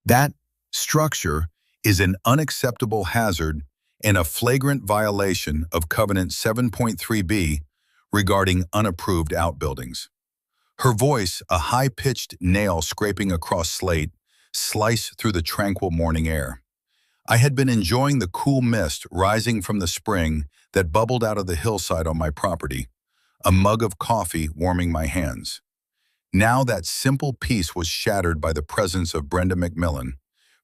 That structure is an unacceptable hazard and a flagrant violation of Covenant 7.3b regarding unapproved outbuildings. Her voice, a high-pitched nail scraping across slate, sliced through the tranquil morning air. I had been enjoying the cool mist rising from the spring that bubbled out of the hillside on my property, a mug of coffee warming my hands. Now that simple peace was shattered by the presence of Brenda McMillan,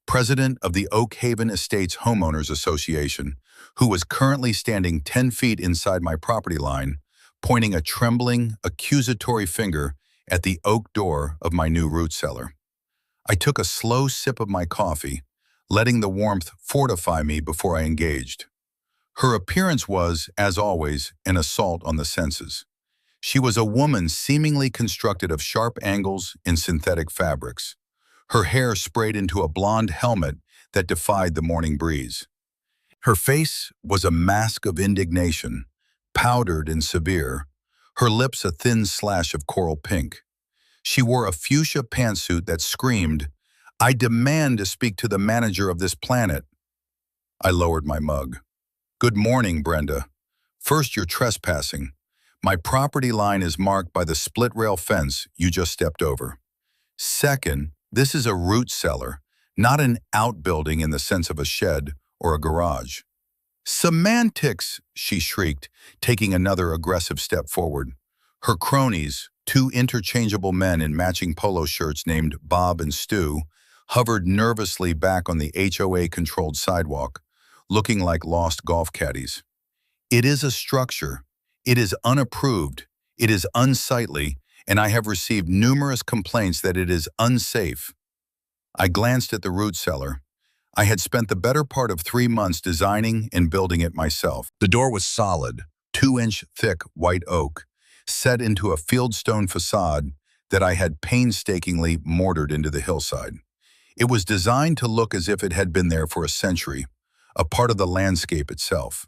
president of the Oak Haven Estates Homeowners Association, who was currently standing 10 feet inside my property line, pointing a trembling, accusatory finger at the oak door of my new root cellar. I took a slow sip of my coffee, letting the warmth fortify me before I engaged. Her appearance was, as always, an assault on the senses. She was a woman seemingly constructed of sharp angles in synthetic fabrics, her hair sprayed into a blonde helmet that defied the morning breeze. Her face was a mask of indignation, powdered and severe, her lips a thin slash of coral pink. She wore a fuchsia pantsuit that screamed, "I demand to speak to the manager of this planet." I lowered my mug. "Good morning, Brenda. First, you're trespassing. My property line is marked by the split-rail fence you just stepped over. Second, this is a root cellar, not an outbuilding in the sense of a shed or a garage." "Semantics!" she shrieked, taking another aggressive step forward. Her cronies, two interchangeable men in matching polo shirts named Bob and Stu, hovered nervously back on the HOA-controlled sidewalk, looking like lost golf caddies. "It is a structure. It is unapproved, it is unsightly, and I have received numerous complaints that it is unsafe." I glanced at the root cellar. I had spent the better part of 3 months designing and building it myself. The door was solid, 2-inch thick white oak, set into a fieldstone facade that I had painstakingly mortared into the hillside. It was designed to look as if it had been there for a century, a part of the landscape itself.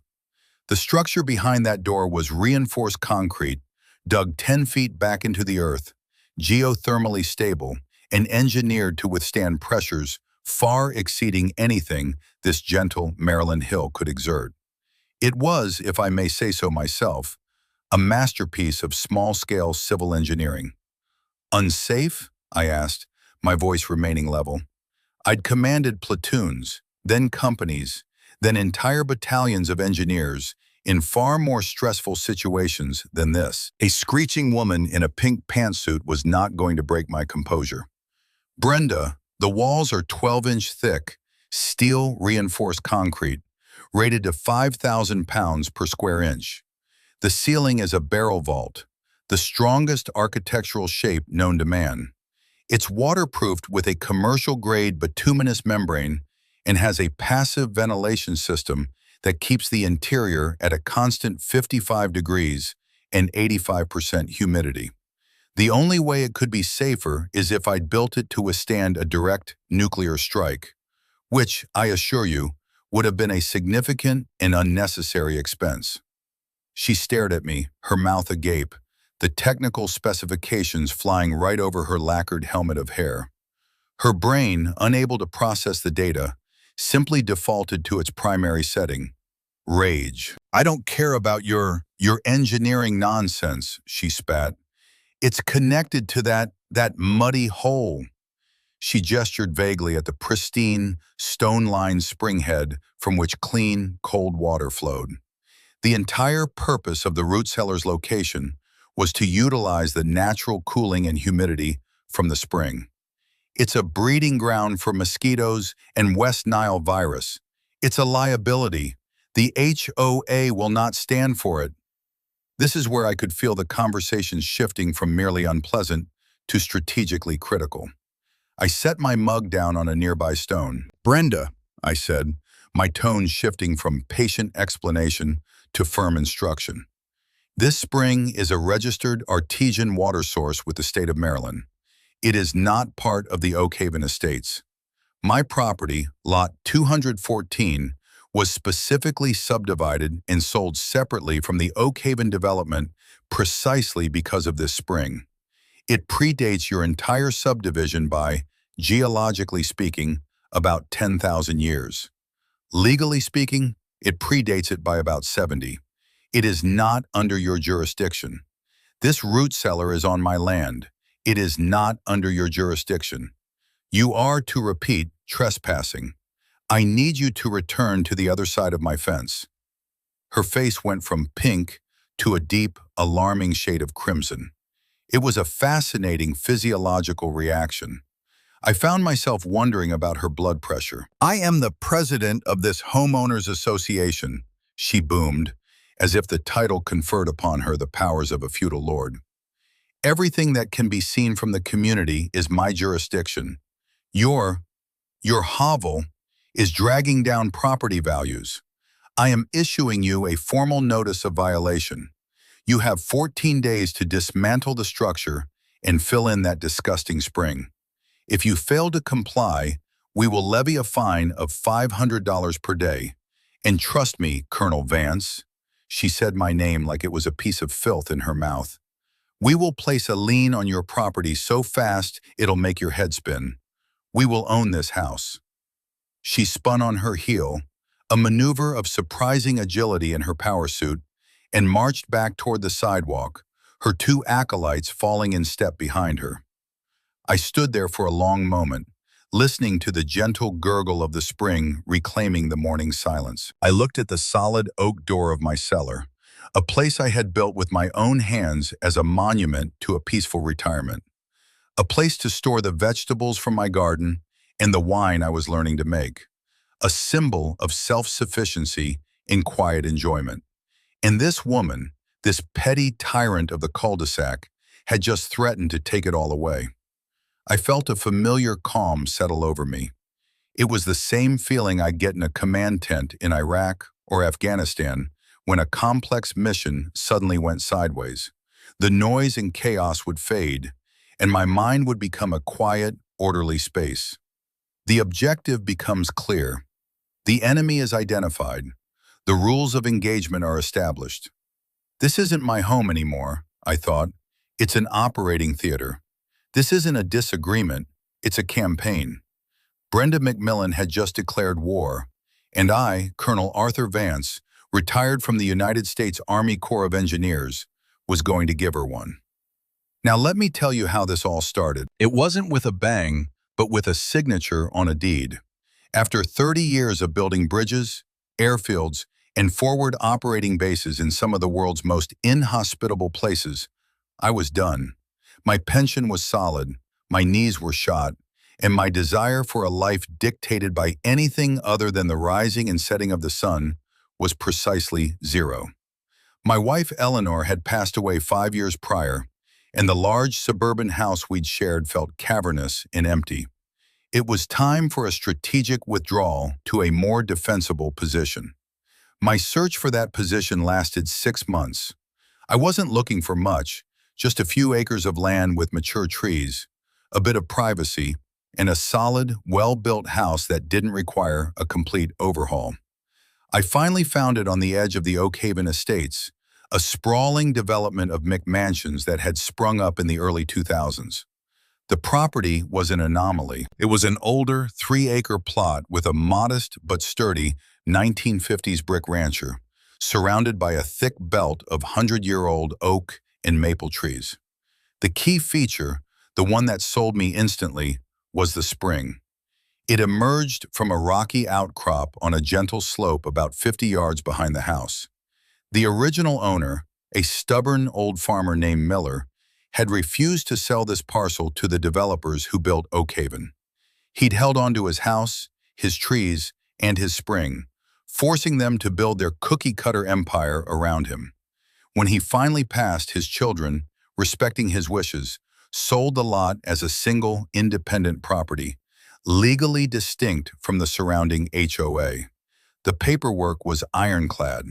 The structure behind that door was reinforced concrete, dug 10 feet back into the earth, geothermally stable, and engineered to withstand pressures far exceeding anything this gentle Maryland hill could exert. It was, if I may say so myself, a masterpiece of small-scale civil engineering. "Unsafe?" I asked, my voice remaining level. I'd commanded platoons, then companies, then entire battalions of engineers in far more stressful situations than this. A screeching woman in a pink pantsuit was not going to break my composure. "Brenda, the walls are 12-inch thick, steel-reinforced concrete, rated to 5,000 pounds per square inch. The ceiling is a barrel vault, the strongest architectural shape known to man. It's waterproofed with a commercial-grade bituminous membrane and has a passive ventilation system that keeps the interior at a constant 55 degrees and 85% humidity. The only way it could be safer is if I'd built it to withstand a direct nuclear strike, which, I assure you, would have been a significant and unnecessary expense." She stared at me, her mouth agape, the technical specifications flying right over her lacquered helmet of hair. Her brain, unable to process the data, simply defaulted to its primary setting, rage. "I don't care about your engineering nonsense," she spat. "It's connected to that muddy hole." She gestured vaguely at the pristine, stone-lined springhead from which clean, cold water flowed. The entire purpose of the root cellar's location was to utilize the natural cooling and humidity from the spring. It's a breeding ground for mosquitoes and West Nile virus. It's a liability. The HOA will not stand for it. This is where I could feel the conversation shifting from merely unpleasant to strategically critical. I set my mug down on a nearby stone. "Brenda," I said, my tone shifting from patient explanation to firm instruction. "This spring is a registered artesian water source with the state of Maryland. It is not part of the Oak Haven Estates. My property, lot 214, was specifically subdivided and sold separately from the Oak Haven development precisely because of this spring. It predates your entire subdivision by geologically speaking, about 10,000 years. Legally speaking, it predates it by about 70. It is not under your jurisdiction. This root cellar is on my land. It is not under your jurisdiction. You are, to repeat, trespassing. I need you to return to the other side of my fence. Her face went from pink to a deep, alarming shade of crimson. It was a fascinating physiological reaction. I found myself wondering about her blood pressure. "I am the president of this homeowners association," she boomed, as if the title conferred upon her the powers of a feudal lord. "Everything that can be seen from the community is my jurisdiction. Your hovel is dragging down property values. I am issuing you a formal notice of violation. You have 14 days to dismantle the structure and fill in that disgusting spring. If you fail to comply, we will levy a fine of $500 per day. And trust me, Colonel Vance," she said my name like it was a piece of filth in her mouth, "we will place a lien on your property so fast it'll make your head spin. We will own this house." She spun on her heel, a maneuver of surprising agility in her power suit, and marched back toward the sidewalk, her two acolytes falling in step behind her. I stood there for a long moment, listening to the gentle gurgle of the spring reclaiming the morning silence. I looked at the solid oak door of my cellar, a place I had built with my own hands as a monument to a peaceful retirement, a place to store the vegetables from my garden and the wine I was learning to make, a symbol of self-sufficiency in quiet enjoyment. And this woman, this petty tyrant of the cul-de-sac, had just threatened to take it all away. I felt a familiar calm settle over me. It was the same feeling I'd get in a command tent in Iraq or Afghanistan when a complex mission suddenly went sideways. The noise and chaos would fade, and my mind would become a quiet, orderly space. The objective becomes clear. The enemy is identified. The rules of engagement are established. This isn't my home anymore, I thought. It's an operating theater. This isn't a disagreement, it's a campaign. Brenda McMillan had just declared war, and I, Colonel Arthur Vance, retired from the United States Army Corps of Engineers, was going to give her one. Now let me tell you how this all started. It wasn't with a bang, but with a signature on a deed. After 30 years of building bridges, airfields, and forward operating bases in some of the world's most inhospitable places, I was done. My pension was solid, my knees were shot, and my desire for a life dictated by anything other than the rising and setting of the sun was precisely zero. My wife Eleanor had passed away 5 years prior, and the large suburban house we'd shared felt cavernous and empty. It was time for a strategic withdrawal to a more defensible position. My search for that position lasted 6 months. I wasn't looking for much, just a few acres of land with mature trees, a bit of privacy, and a solid, well-built house that didn't require a complete overhaul. I finally found it on the edge of the Oak Haven Estates, a sprawling development of McMansions that had sprung up in the early 2000s. The property was an anomaly. It was an older, 3-acre plot with a modest but sturdy 1950s brick rancher, surrounded by a thick belt of 100-year-old oak and maple trees. The key feature, the one that sold me instantly, was the spring. It emerged from a rocky outcrop on a gentle slope about 50 yards behind the house. The original owner, a stubborn old farmer named Miller, had refused to sell this parcel to the developers who built Oak Haven. He'd held on to his house, his trees, and his spring, forcing them to build their cookie-cutter empire around him. When he finally passed, his children, respecting his wishes, sold the lot as a single, independent property, legally distinct from the surrounding HOA. The paperwork was ironclad.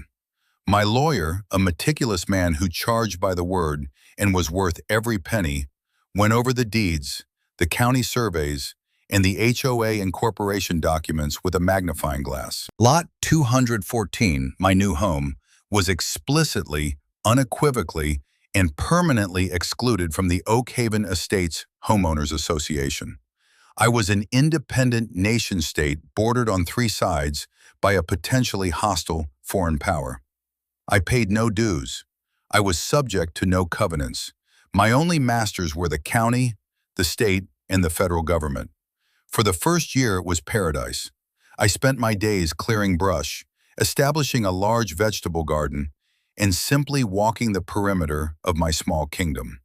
My lawyer, a meticulous man who charged by the word and was worth every penny, went over the deeds, the county surveys, and the HOA incorporation documents with a magnifying glass. Lot 214, my new home, was explicitly, unequivocally, and permanently excluded from the Oak Haven Estates Homeowners Association. I was an independent nation-state bordered on three sides by a potentially hostile foreign power. I paid no dues. I was subject to no covenants. My only masters were the county, the state, and the federal government. For the first year, it was paradise. I spent my days clearing brush, establishing a large vegetable garden, and simply walking the perimeter of my small kingdom.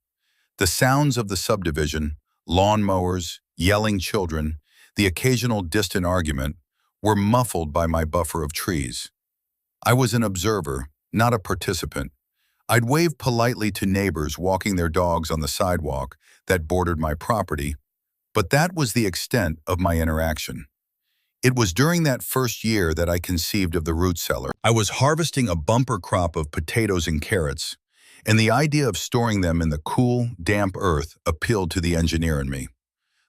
The sounds of the subdivision, lawnmowers, yelling children, the occasional distant argument, were muffled by my buffer of trees. I was an observer, not a participant. I'd wave politely to neighbors walking their dogs on the sidewalk that bordered my property, but that was the extent of my interaction. It was during that first year that I conceived of the root cellar. I was harvesting a bumper crop of potatoes and carrots, and the idea of storing them in the cool, damp earth appealed to the engineer in me.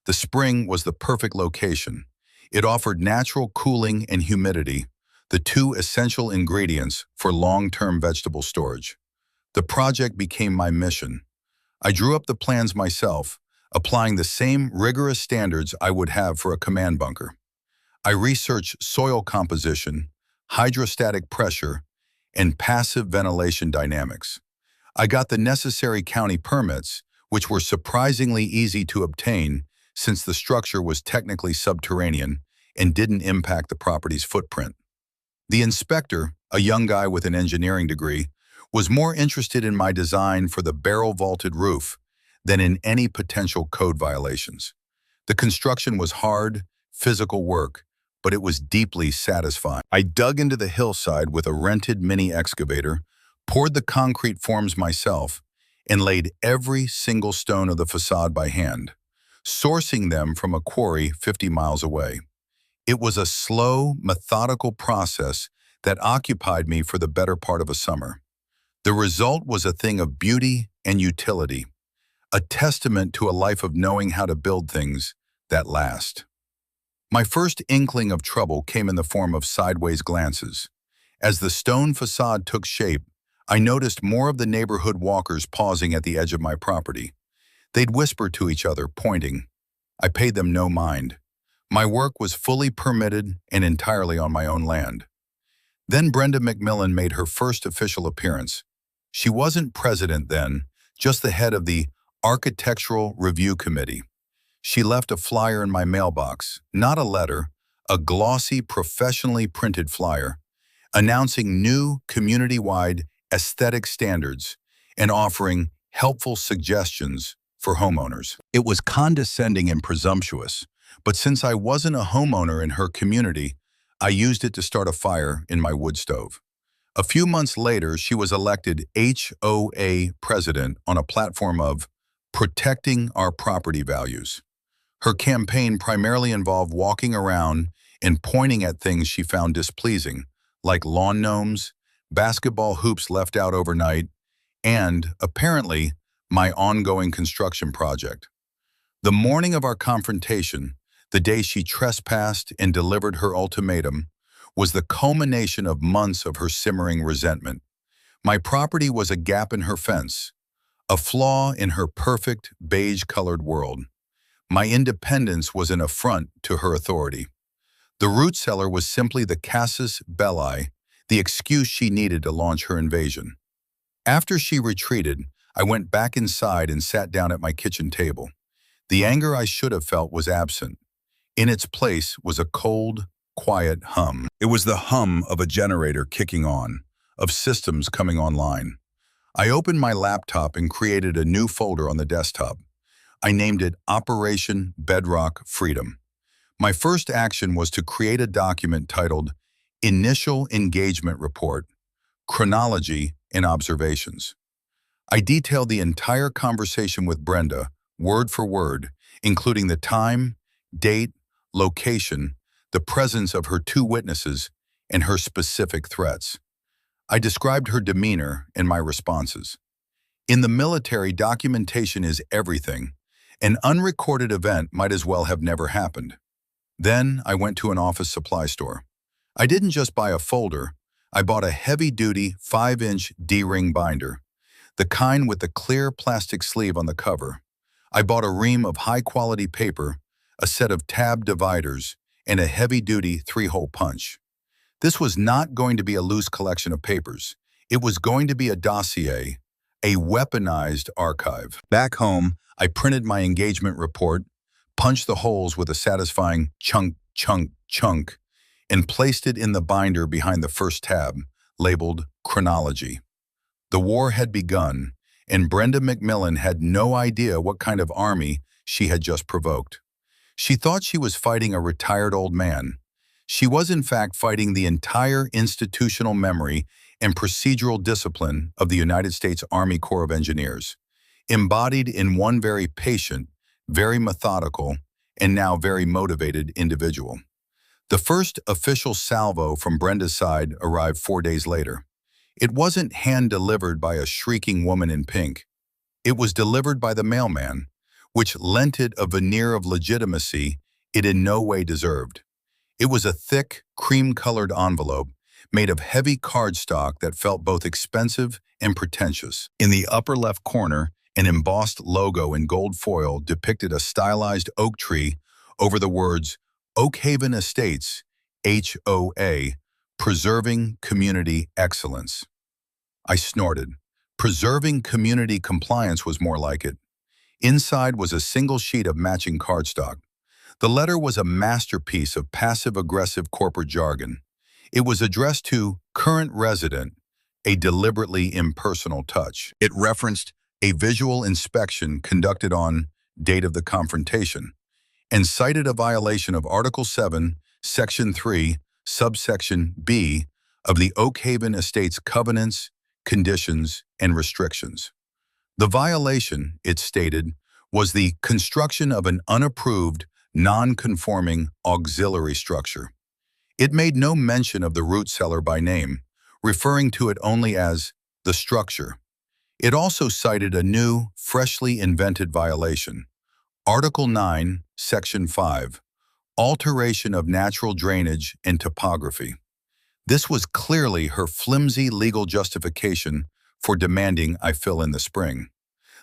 The spring was the perfect location. It offered natural cooling and humidity, the two essential ingredients for long-term vegetable storage. The project became my mission. I drew up the plans myself, applying the same rigorous standards I would have for a command bunker. I researched soil composition, hydrostatic pressure, and passive ventilation dynamics. I got the necessary county permits, which were surprisingly easy to obtain since the structure was technically subterranean and didn't impact the property's footprint. The inspector, a young guy with an engineering degree, was more interested in my design for the barrel-vaulted roof than in any potential code violations. The construction was hard, physical work, but it was deeply satisfying. I dug into the hillside with a rented mini excavator, poured the concrete forms myself, and laid every single stone of the facade by hand, sourcing them from a quarry 50 miles away. It was a slow, methodical process that occupied me for the better part of a summer. The result was a thing of beauty and utility, a testament to a life of knowing how to build things that last. My first inkling of trouble came in the form of sideways glances. As the stone facade took shape, I noticed more of the neighborhood walkers pausing at the edge of my property. They'd whisper to each other, pointing. I paid them no mind. My work was fully permitted and entirely on my own land. Then Brenda McMillan made her first official appearance. She wasn't president then, just the head of the Architectural Review Committee. She left a flyer in my mailbox, not a letter, a glossy, professionally printed flyer, announcing new community-wide aesthetic standards and offering helpful suggestions for homeowners. It was condescending and presumptuous, but since I wasn't a homeowner in her community, I used it to start a fire in my wood stove. A few months later, she was elected HOA president on a platform of protecting our property values. Her campaign primarily involved walking around and pointing at things she found displeasing, like lawn gnomes, basketball hoops left out overnight, and, apparently, my ongoing construction project. The morning of our confrontation, the day she trespassed and delivered her ultimatum, was the culmination of months of her simmering resentment. My property was a gap in her fence, a flaw in her perfect beige-colored world. My independence was an affront to her authority. The root cellar was simply the casus belli, the excuse she needed to launch her invasion. After she retreated, I went back inside and sat down at my kitchen table. The anger I should have felt was absent. In its place was a cold, quiet hum. It was the hum of a generator kicking on, of systems coming online. I opened my laptop and created a new folder on the desktop. I named it Operation Bedrock Freedom. My first action was to create a document titled Initial Engagement Report, Chronology and Observations. I detailed the entire conversation with Brenda, word for word, including the time, date, location, the presence of her two witnesses, and her specific threats. I described her demeanor and my responses. In the military, documentation is everything. An unrecorded event might as well have never happened. Then I went to an office supply store. I didn't just buy a folder. I bought a heavy-duty 5-inch D-ring binder, the kind with the clear plastic sleeve on the cover. I bought a ream of high-quality paper, a set of tab dividers, and a heavy-duty 3-hole punch. This was not going to be a loose collection of papers. It was going to be a dossier, a weaponized archive. Back home, I printed my engagement report, punched the holes with a satisfying chunk, chunk, chunk, and placed it in the binder behind the first tab, labeled Chronology. The war had begun, and Brenda McMillan had no idea what kind of army she had just provoked. She thought she was fighting a retired old man. She was in fact fighting the entire institutional memory and procedural discipline of the United States Army Corps of Engineers, embodied in one very patient, very methodical, and now very motivated individual. The first official salvo from Brenda's side arrived 4 days later. It wasn't hand-delivered by a shrieking woman in pink. It was delivered by the mailman, which lent it a veneer of legitimacy it in no way deserved. It was a thick, cream-colored envelope made of heavy cardstock that felt both expensive and pretentious. In the upper left corner, an embossed logo in gold foil depicted a stylized oak tree over the words Oak Haven Estates, HOA, Preserving Community Excellence. I snorted. Preserving community compliance was more like it. Inside was a single sheet of matching cardstock. The letter was a masterpiece of passive-aggressive corporate jargon. It was addressed to current resident, a deliberately impersonal touch. It referenced a visual inspection conducted on date of the confrontation and cited a violation of Article 7, Section 3, Subsection B of the Oak Haven Estates Covenants, Conditions, and Restrictions. The violation, it stated, was the construction of an unapproved, non-conforming auxiliary structure. It made no mention of the root cellar by name, referring to it only as the structure. It also cited a new, freshly invented violation, Article 9, Section 5, Alteration of Natural Drainage and Topography. This was clearly her flimsy legal justification for demanding I fill in the spring.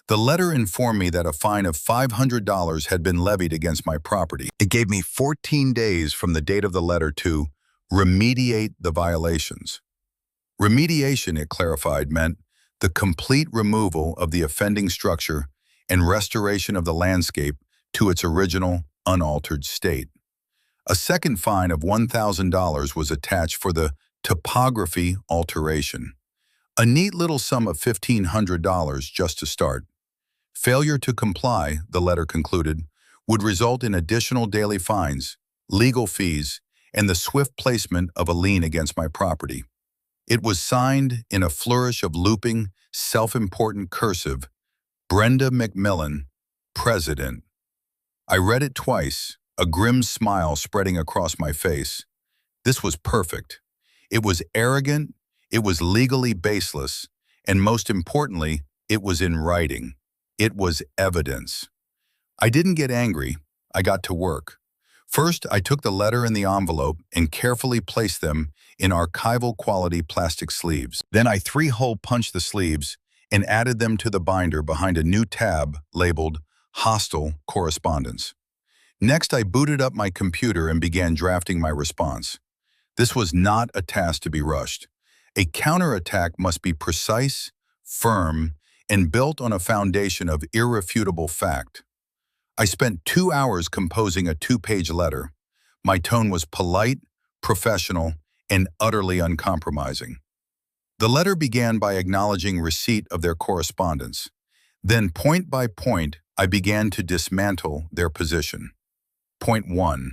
The letter informed me that a fine of $500 had been levied against my property. It gave me 14 days from the date of the letter to remediate the violations. Remediation, it clarified, meant the complete removal of the offending structure and restoration of the landscape to its original, unaltered state. A second fine of $1,000 was attached for the topography alteration. A neat little sum of $1,500 just to start. Failure to comply, the letter concluded, would result in additional daily fines, legal fees, and the swift placement of a lien against my property. It was signed in a flourish of looping, self-important cursive, Brenda McMillan, President. I read it twice, a grim smile spreading across my face. This was perfect. It was arrogant, it was legally baseless, and most importantly, it was in writing. It was evidence. I didn't get angry. I got to work. First, I took the letter and the envelope and carefully placed them in archival quality plastic sleeves. Then I 3-hole punched the sleeves and added them to the binder behind a new tab labeled Hostile Correspondence. Next, I booted up my computer and began drafting my response. This was not a task to be rushed. A counterattack must be precise, firm, and built on a foundation of irrefutable fact. I spent 2 hours composing a 2-page letter. My tone was polite, professional, and utterly uncompromising. The letter began by acknowledging receipt of their correspondence. Then, point by point, I began to dismantle their position. Point 1.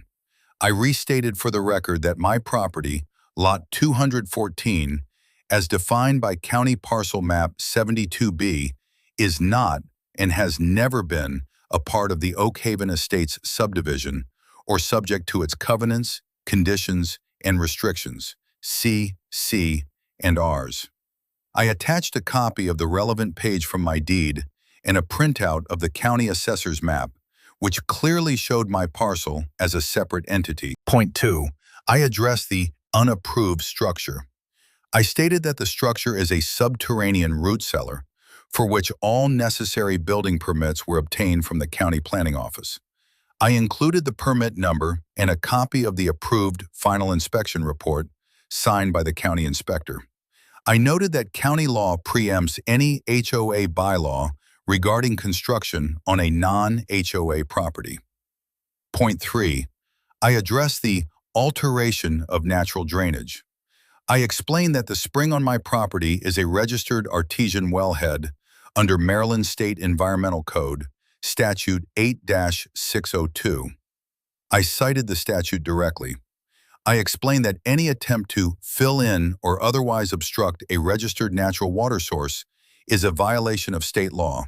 I restated for the record that my property, Lot 214, as defined by County Parcel Map 72B, is not and has never been a part of the Oak Haven Estates subdivision or subject to its covenants, conditions, and restrictions, C, and Rs. I attached a copy of the relevant page from my deed and a printout of the county assessor's map, which clearly showed my parcel as a separate entity. Point 2. I addressed the unapproved structure. I stated that the structure is a subterranean root cellar for which all necessary building permits were obtained from the county planning office. I included the permit number and a copy of the approved final inspection report signed by the county inspector. I noted that county law preempts any HOA bylaw regarding construction on a non-HOA property. Point 3. I addressed the alteration of natural drainage. I explained that the spring on my property is a registered artesian wellhead under Maryland State Environmental Code, Statute 8-602. I cited the statute directly. I explained that any attempt to fill in or otherwise obstruct a registered natural water source is a violation of state law,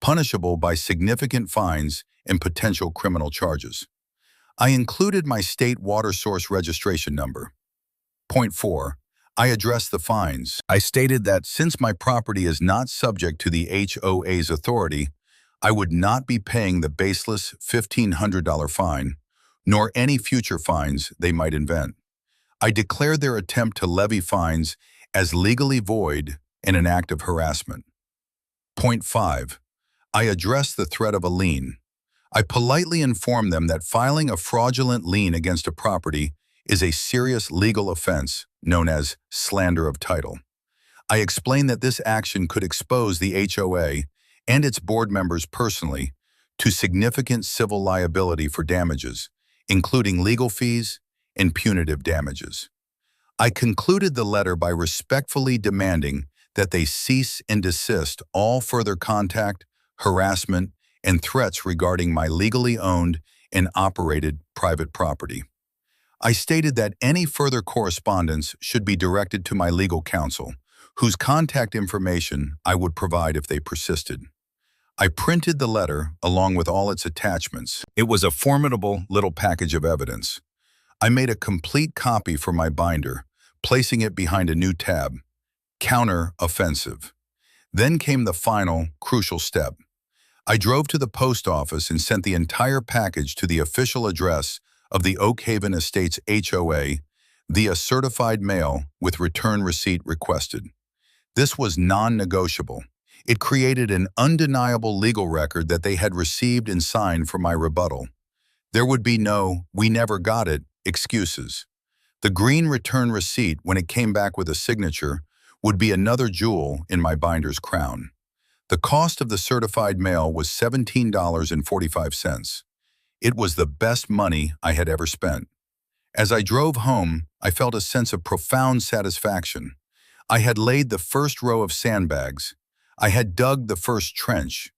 punishable by significant fines and potential criminal charges. I included my state water source registration number. Point 4. I addressed the fines. I stated that since my property is not subject to the HOA's authority, I would not be paying the baseless $1,500 fine, nor any future fines they might invent. I declared their attempt to levy fines as legally void and an act of harassment. Point 5. I addressed the threat of a lien. I politely informed them that filing a fraudulent lien against a property is a serious legal offense known as slander of title. I explained that this action could expose the HOA and its board members personally to significant civil liability for damages, including legal fees and punitive damages. I concluded the letter by respectfully demanding that they cease and desist all further contact, harassment, and threats regarding my legally owned and operated private property. I stated that any further correspondence should be directed to my legal counsel, whose contact information I would provide if they persisted. I printed the letter along with all its attachments. It was a formidable little package of evidence. I made a complete copy for my binder, placing it behind a new tab, Counter-Offensive. Then came the final, crucial step. I drove to the post office and sent the entire package to the official address of the Oak Haven Estates HOA via certified mail with return receipt requested. This was non-negotiable. It created an undeniable legal record that they had received and signed for my rebuttal. There would be no "we never got it" excuses. The green return receipt, when it came back with a signature, would be another jewel in my binder's crown. The cost of the certified mail was $17.45. It was the best money I had ever spent. As I drove home, I felt a sense of profound satisfaction. I had laid the first row of sandbags. I had dug the first trench.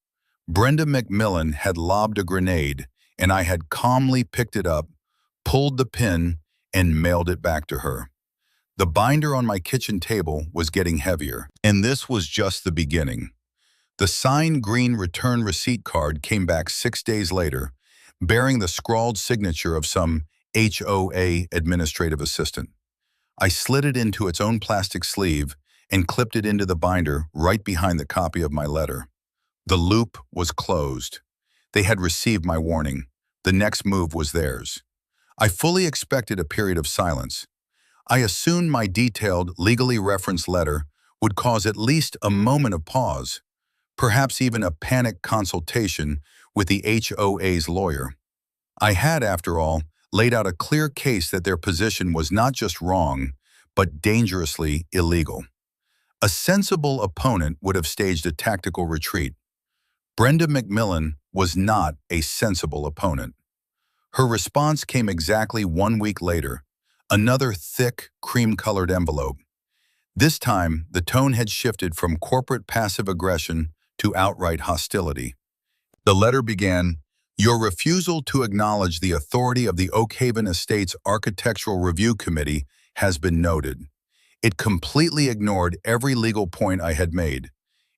Brenda McMillan had lobbed a grenade, and I had calmly picked it up, pulled the pin, and mailed it back to her. The binder on my kitchen table was getting heavier, and this was just the beginning. The signed green return receipt card came back 6 days later, bearing the scrawled signature of some HOA administrative assistant. I slid it into its own plastic sleeve and clipped it into the binder right behind the copy of my letter. The loop was closed. They had received my warning. The next move was theirs. I fully expected a period of silence. I assumed my detailed, legally referenced letter would cause at least a moment of pause, perhaps even a panic consultation with the HOA's lawyer. I had, after all, laid out a clear case that their position was not just wrong, but dangerously illegal. A sensible opponent would have staged a tactical retreat. Brenda McMillan was not a sensible opponent. Her response came exactly 1 week later, another thick, cream-colored envelope. This time, the tone had shifted from corporate passive aggression to outright hostility. The letter began, "Your refusal to acknowledge the authority of the Oak Haven Estates Architectural Review Committee has been noted. It completely ignored every legal point I had made.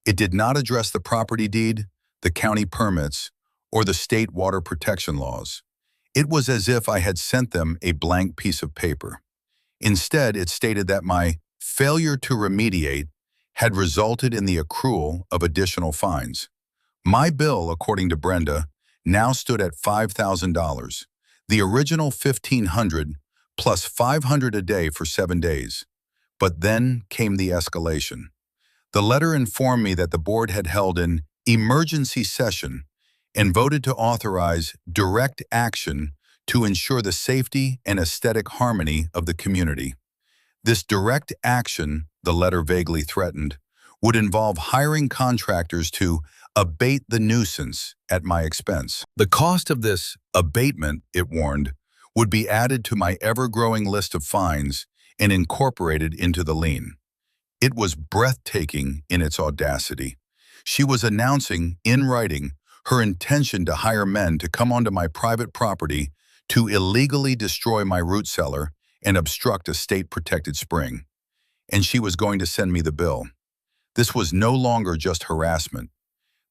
It did not address the property deed, the county permits, or the state water protection laws. It was as if I had sent them a blank piece of paper. Instead, it stated that my failure to remediate had resulted in the accrual of additional fines. My bill, according to Brenda, now stood at $5,000, the original $1,500 plus $500 a day for 7 days. But then came the escalation. The letter informed me that the board had held an emergency session and voted to authorize direct action to ensure the safety and aesthetic harmony of the community. This direct action, the letter vaguely threatened, would involve hiring contractors to abate the nuisance at my expense. The cost of this abatement, it warned, would be added to my ever-growing list of fines and incorporated into the lien. It was breathtaking in its audacity. She was announcing, in writing, her intention to hire men to come onto my private property to illegally destroy my root cellar and obstruct a state-protected spring. And she was going to send me the bill. This was no longer just harassment.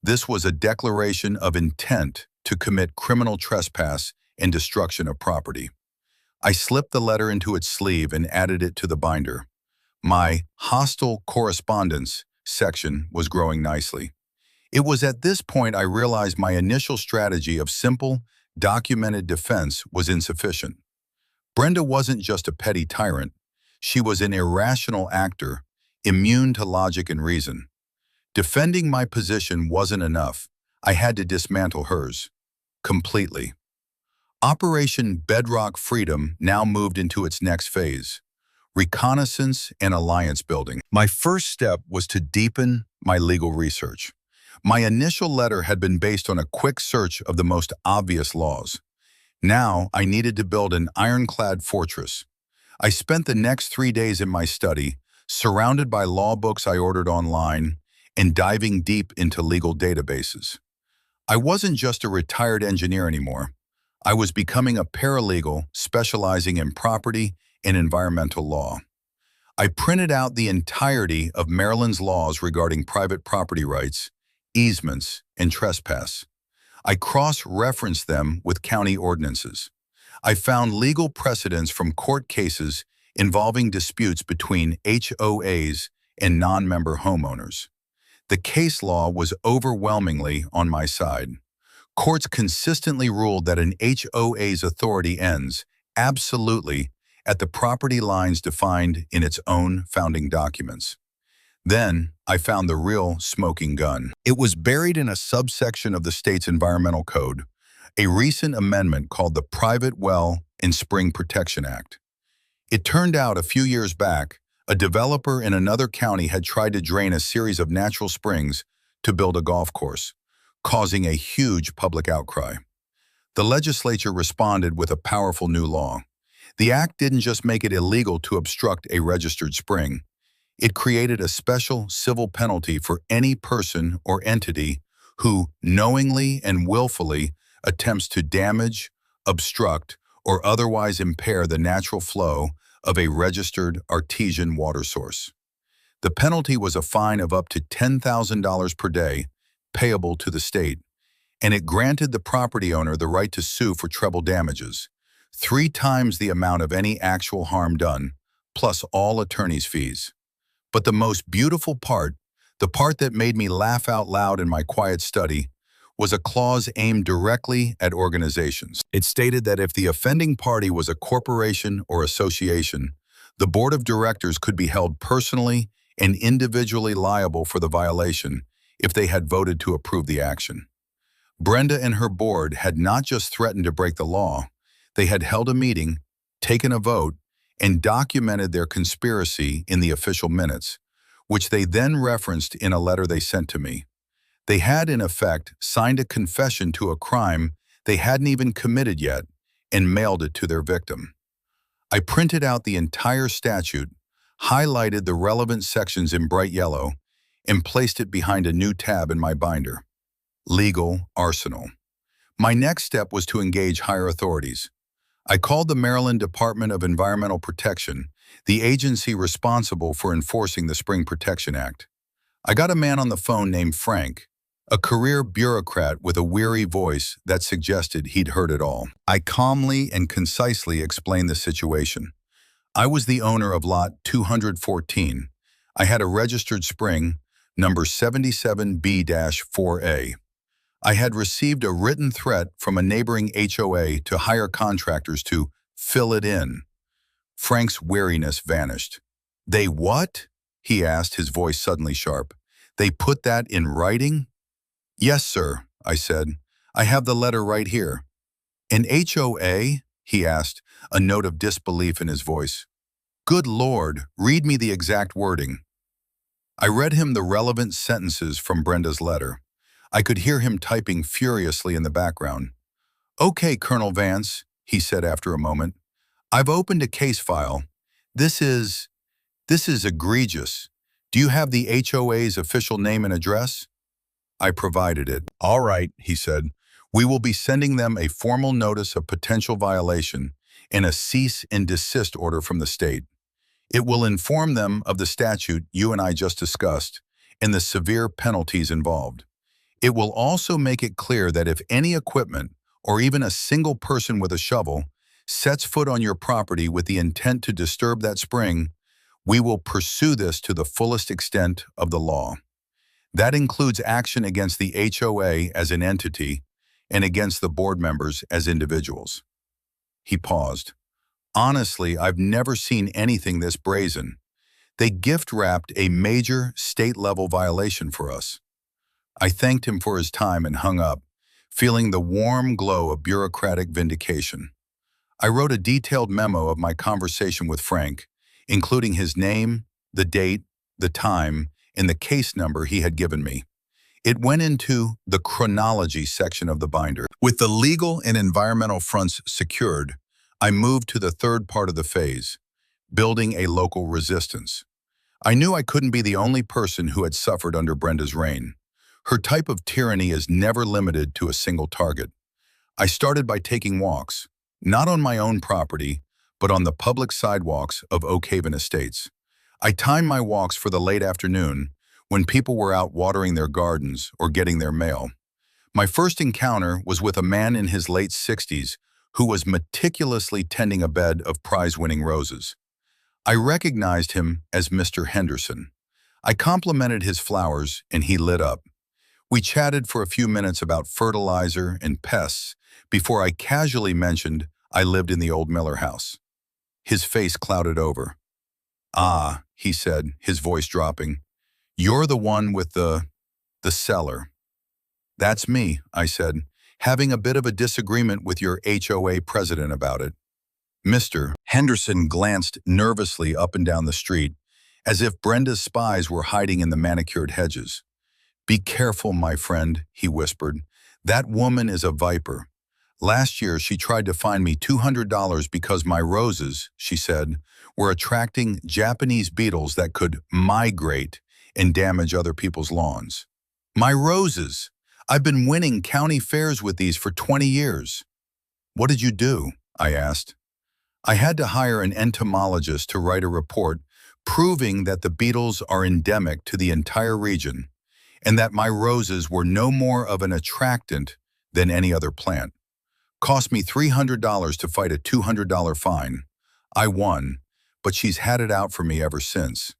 This was a declaration of intent to commit criminal trespass and destruction of property. I slipped the letter into its sleeve and added it to the binder. My hostile correspondence section was growing nicely. It was at this point I realized my initial strategy of simple, documented defense was insufficient. Brenda wasn't just a petty tyrant. She was an irrational actor, immune to logic and reason. Defending my position wasn't enough. I had to dismantle hers. Completely. Operation Bedrock Freedom now moved into its next phase: reconnaissance and alliance building. My first step was to deepen my legal research. My initial letter had been based on a quick search of the most obvious laws. Now I needed to build an ironclad fortress. I spent the next 3 days in my study, surrounded by law books I ordered online, and diving deep into legal databases. I wasn't just a retired engineer anymore. I was becoming a paralegal specializing in property and environmental law. I printed out the entirety of Maryland's laws regarding private property rights, easements, and trespass. I cross-referenced them with county ordinances. I found legal precedents from court cases involving disputes between HOAs and non-member homeowners. The case law was overwhelmingly on my side. Courts consistently ruled that an HOA's authority ends, absolutely, at the property lines defined in its own founding documents. Then, I found the real smoking gun. It was buried in a subsection of the state's environmental code, a recent amendment called the Private Well and Spring Protection Act. It turned out a few years back, a developer in another county had tried to drain a series of natural springs to build a golf course, causing a huge public outcry. The legislature responded with a powerful new law. The act didn't just make it illegal to obstruct a registered spring. It created a special civil penalty for any person or entity who knowingly and willfully attempts to damage, obstruct, or otherwise impair the natural flow of a registered artesian water source. The penalty was a fine of up to $10,000 per day, payable to the state, and it granted the property owner the right to sue for treble damages, 3 times the amount of any actual harm done, plus all attorney's fees. But the most beautiful part, the part that made me laugh out loud in my quiet study, was a clause aimed directly at organizations. It stated that if the offending party was a corporation or association, the board of directors could be held personally and individually liable for the violation if they had voted to approve the action. Brenda and her board had not just threatened to break the law, they had held a meeting, taken a vote, and documented their conspiracy in the official minutes, which they then referenced in a letter they sent to me. They had, in effect, signed a confession to a crime they hadn't even committed yet and mailed it to their victim. I printed out the entire statute, highlighted the relevant sections in bright yellow, and placed it behind a new tab in my binder. Legal arsenal. My next step was to engage higher authorities. I called the Maryland Department of Environmental Protection, the agency responsible for enforcing the Spring Protection Act. I got a man on the phone named Frank, a career bureaucrat with a weary voice that suggested he'd heard it all. I calmly and concisely explained the situation. I was the owner of lot 214. I had a registered spring, number 77B-4A. I had received a written threat from a neighboring HOA to hire contractors to fill it in. Frank's weariness vanished. "They what?" he asked, his voice suddenly sharp. "They put that in writing?" "Yes, sir," I said. I have the letter right here. An HOA? He asked, a note of disbelief in his voice. Good Lord, read me the exact wording. I read him the relevant sentences from Brenda's letter. I could hear him typing furiously in the background. Okay, Colonel Vance, he said after a moment. I've opened a case file. This is egregious. Do you have the HOA's official name and address? I provided it. All right, he said. We will be sending them a formal notice of potential violation and a cease and desist order from the state. It will inform them of the statute you and I just discussed and the severe penalties involved. It will also make it clear that if any equipment or even a single person with a shovel sets foot on your property with the intent to disturb that spring, we will pursue this to the fullest extent of the law. That includes action against the HOA as an entity and against the board members as individuals. He paused. Honestly, I've never seen anything this brazen. They gift-wrapped a major state-level violation for us. I thanked him for his time and hung up, feeling the warm glow of bureaucratic vindication. I wrote a detailed memo of my conversation with Frank, including his name, the date, the time, and the case number he had given me. It went into the chronology section of the binder. With the legal and environmental fronts secured, I moved to the third part of the phase, building a local resistance. I knew I couldn't be the only person who had suffered under Brenda's reign. Her type of tyranny is never limited to a single target. I started by taking walks, not on my own property, but on the public sidewalks of Oak Haven Estates. I timed my walks for the late afternoon, when people were out watering their gardens or getting their mail. My first encounter was with a man in his late 60s who was meticulously tending a bed of prize-winning roses. I recognized him as Mr. Henderson. I complimented his flowers and he lit up. We chatted for a few minutes about fertilizer and pests before I casually mentioned I lived in the old Miller house. His face clouded over. Ah, he said, his voice dropping. You're the one with the cellar. That's me, I said, having a bit of a disagreement with your HOA president about it. Mr. Henderson glanced nervously up and down the street, as if Brenda's spies were hiding in the manicured hedges. Be careful, my friend, he whispered. That woman is a viper. Last year, she tried to fine me $200 because my roses, she said, were attracting Japanese beetles that could migrate and damage other people's lawns. My roses! I've been winning county fairs with these for 20 years. What did you do? I asked. I had to hire an entomologist to write a report proving that the beetles are endemic to the entire region and that my roses were no more of an attractant than any other plant. Cost me $300 to fight a $200 fine. I won, but she's had it out for me ever since.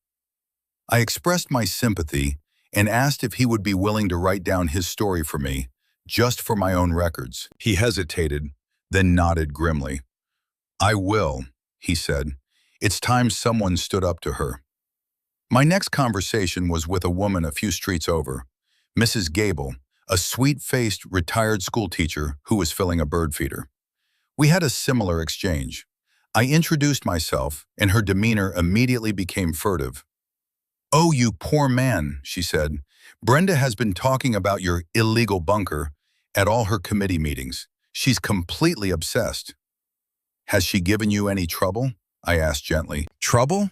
I expressed my sympathy and asked if he would be willing to write down his story for me, just for my own records. He hesitated, then nodded grimly. I will, he said. It's time someone stood up to her. My next conversation was with a woman a few streets over, Mrs. Gable, a sweet-faced retired schoolteacher who was filling a bird feeder. We had a similar exchange. I introduced myself, and her demeanor immediately became furtive. Oh, you poor man, she said. Brenda has been talking about your illegal bunker at all her committee meetings. She's completely obsessed. Has she given you any trouble? I asked gently. Trouble?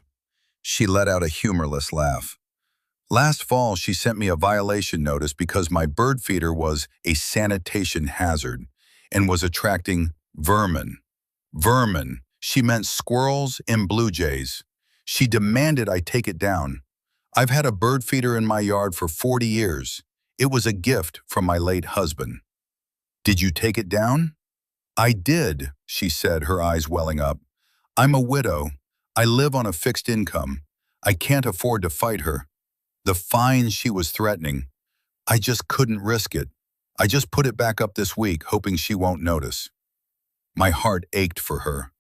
She let out a humorless laugh. Last fall, she sent me a violation notice because my bird feeder was a sanitation hazard and was attracting vermin. Vermin. She meant squirrels and blue jays. She demanded I take it down. I've had a bird feeder in my yard for 40 years. It was a gift from my late husband. Did you take it down? I did, she said, her eyes welling up. I'm a widow. I live on a fixed income. I can't afford to fight her. The fine she was threatening, I just couldn't risk it. I just put it back up this week, hoping she won't notice. My heart ached for her.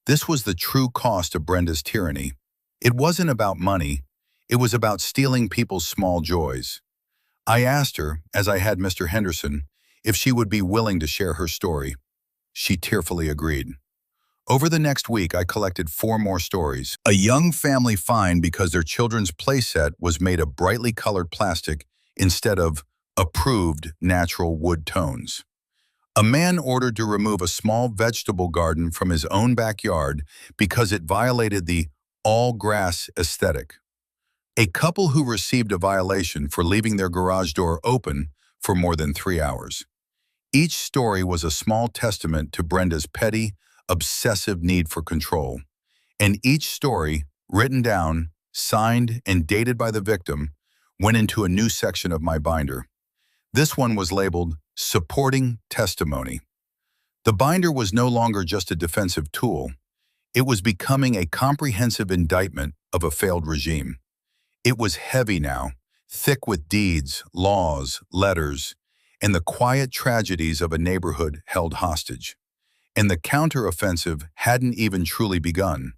This was the true cost of Brenda's tyranny. It wasn't about money. It was about stealing people's small joys. I asked her, as I had Mr. Henderson, if she would be willing to share her story. She tearfully agreed. Over the next week, I collected 4 more stories. A young family fined because their children's playset was made of brightly colored plastic instead of approved natural wood tones. A man ordered to remove a small vegetable garden from his own backyard because it violated the all-grass aesthetic. A couple who received a violation for leaving their garage door open for more than 3 hours. Each story was a small testament to Brenda's petty, obsessive need for control. And each story, written down, signed, and dated by the victim, went into a new section of my binder. This one was labeled Supporting Testimony. The binder was no longer just a defensive tool. It was becoming a comprehensive indictment of a failed regime. It was heavy now, thick with deeds, laws, letters, and the quiet tragedies of a neighborhood held hostage. And the counteroffensive hadn't even truly begun.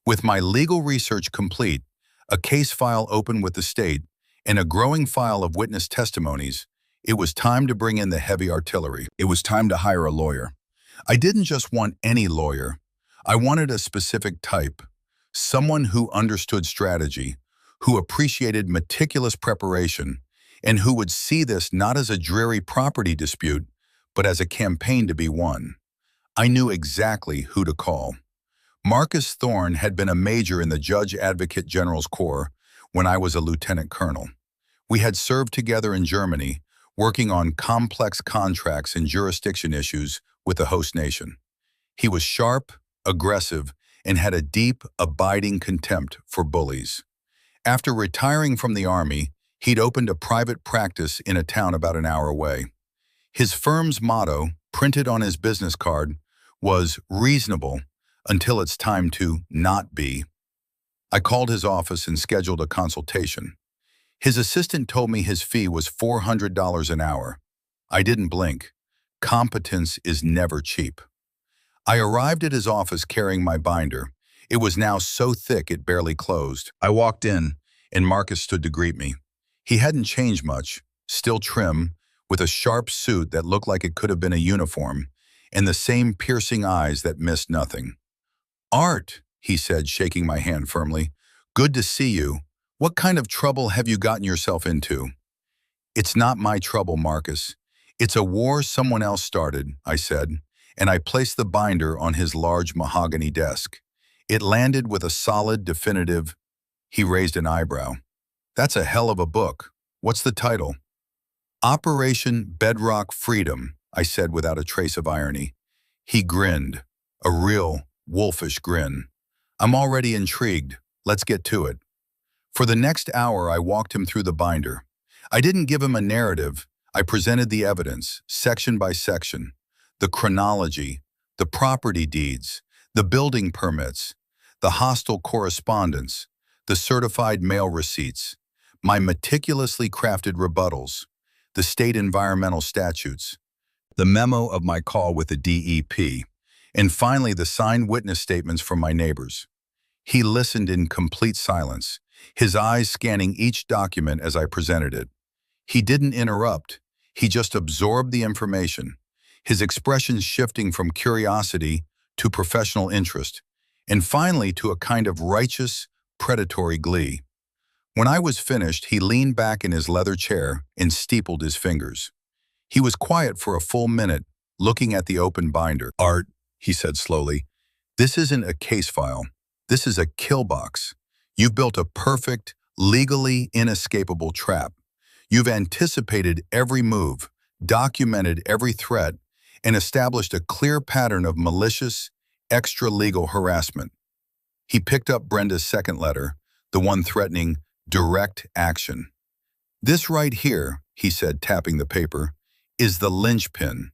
With my legal research complete, a case file open with the state, and a growing file of witness testimonies, it was time to bring in the heavy artillery. It was time to hire a lawyer. I didn't just want any lawyer. I wanted a specific type, someone who understood strategy, who appreciated meticulous preparation, and who would see this not as a dreary property dispute, but as a campaign to be won. I knew exactly who to call. Marcus Thorne had been a major in the Judge Advocate General's Corps when I was a lieutenant colonel. We had served together in Germany, working on complex contracts and jurisdiction issues with the host nation. He was sharp, aggressive, and had a deep, abiding contempt for bullies. After retiring from the Army, he'd opened a private practice in a town about an hour away. His firm's motto, printed on his business card, was reasonable until it's time to not be. I called his office and scheduled a consultation. His assistant told me his fee was $400 an hour. I didn't blink. Competence is never cheap. I arrived at his office carrying my binder. It was now so thick it barely closed. I walked in, and Marcus stood to greet me. He hadn't changed much, still trim, with a sharp suit that looked like it could have been a uniform, and the same piercing eyes that missed nothing. "Art," he said, shaking my hand firmly. "Good to see you. What kind of trouble have you gotten yourself into?" "It's not my trouble, Marcus. It's a war someone else started," I said, and I placed the binder on his large mahogany desk. It landed with a solid, definitive. He raised an eyebrow. "That's a hell of a book. What's the title?" "Operation Bedrock Freedom," I said without a trace of irony. He grinned, a real, wolfish grin. "I'm already intrigued. Let's get to it." For the next hour, I walked him through the binder. I didn't give him a narrative. I presented the evidence, section by section, the chronology, the property deeds, the building permits, the hostile correspondence, the certified mail receipts, my meticulously crafted rebuttals, the state environmental statutes, the memo of my call with the DEP, and finally the signed witness statements from my neighbors. He listened in complete silence, his eyes scanning each document as I presented it. He didn't interrupt. He just absorbed the information, his expressions shifting from curiosity to professional interest, and finally to a kind of righteous, predatory glee. When I was finished, he leaned back in his leather chair and steepled his fingers. He was quiet for a full minute, looking at the open binder. "Art," he said slowly, "this isn't a case file. This is a kill box. You've built a perfect, legally inescapable trap. You've anticipated every move, documented every threat, and established a clear pattern of malicious, extra-legal harassment." He picked up Brenda's second letter, the one threatening direct action. "This right here," he said, tapping the paper, "is the linchpin.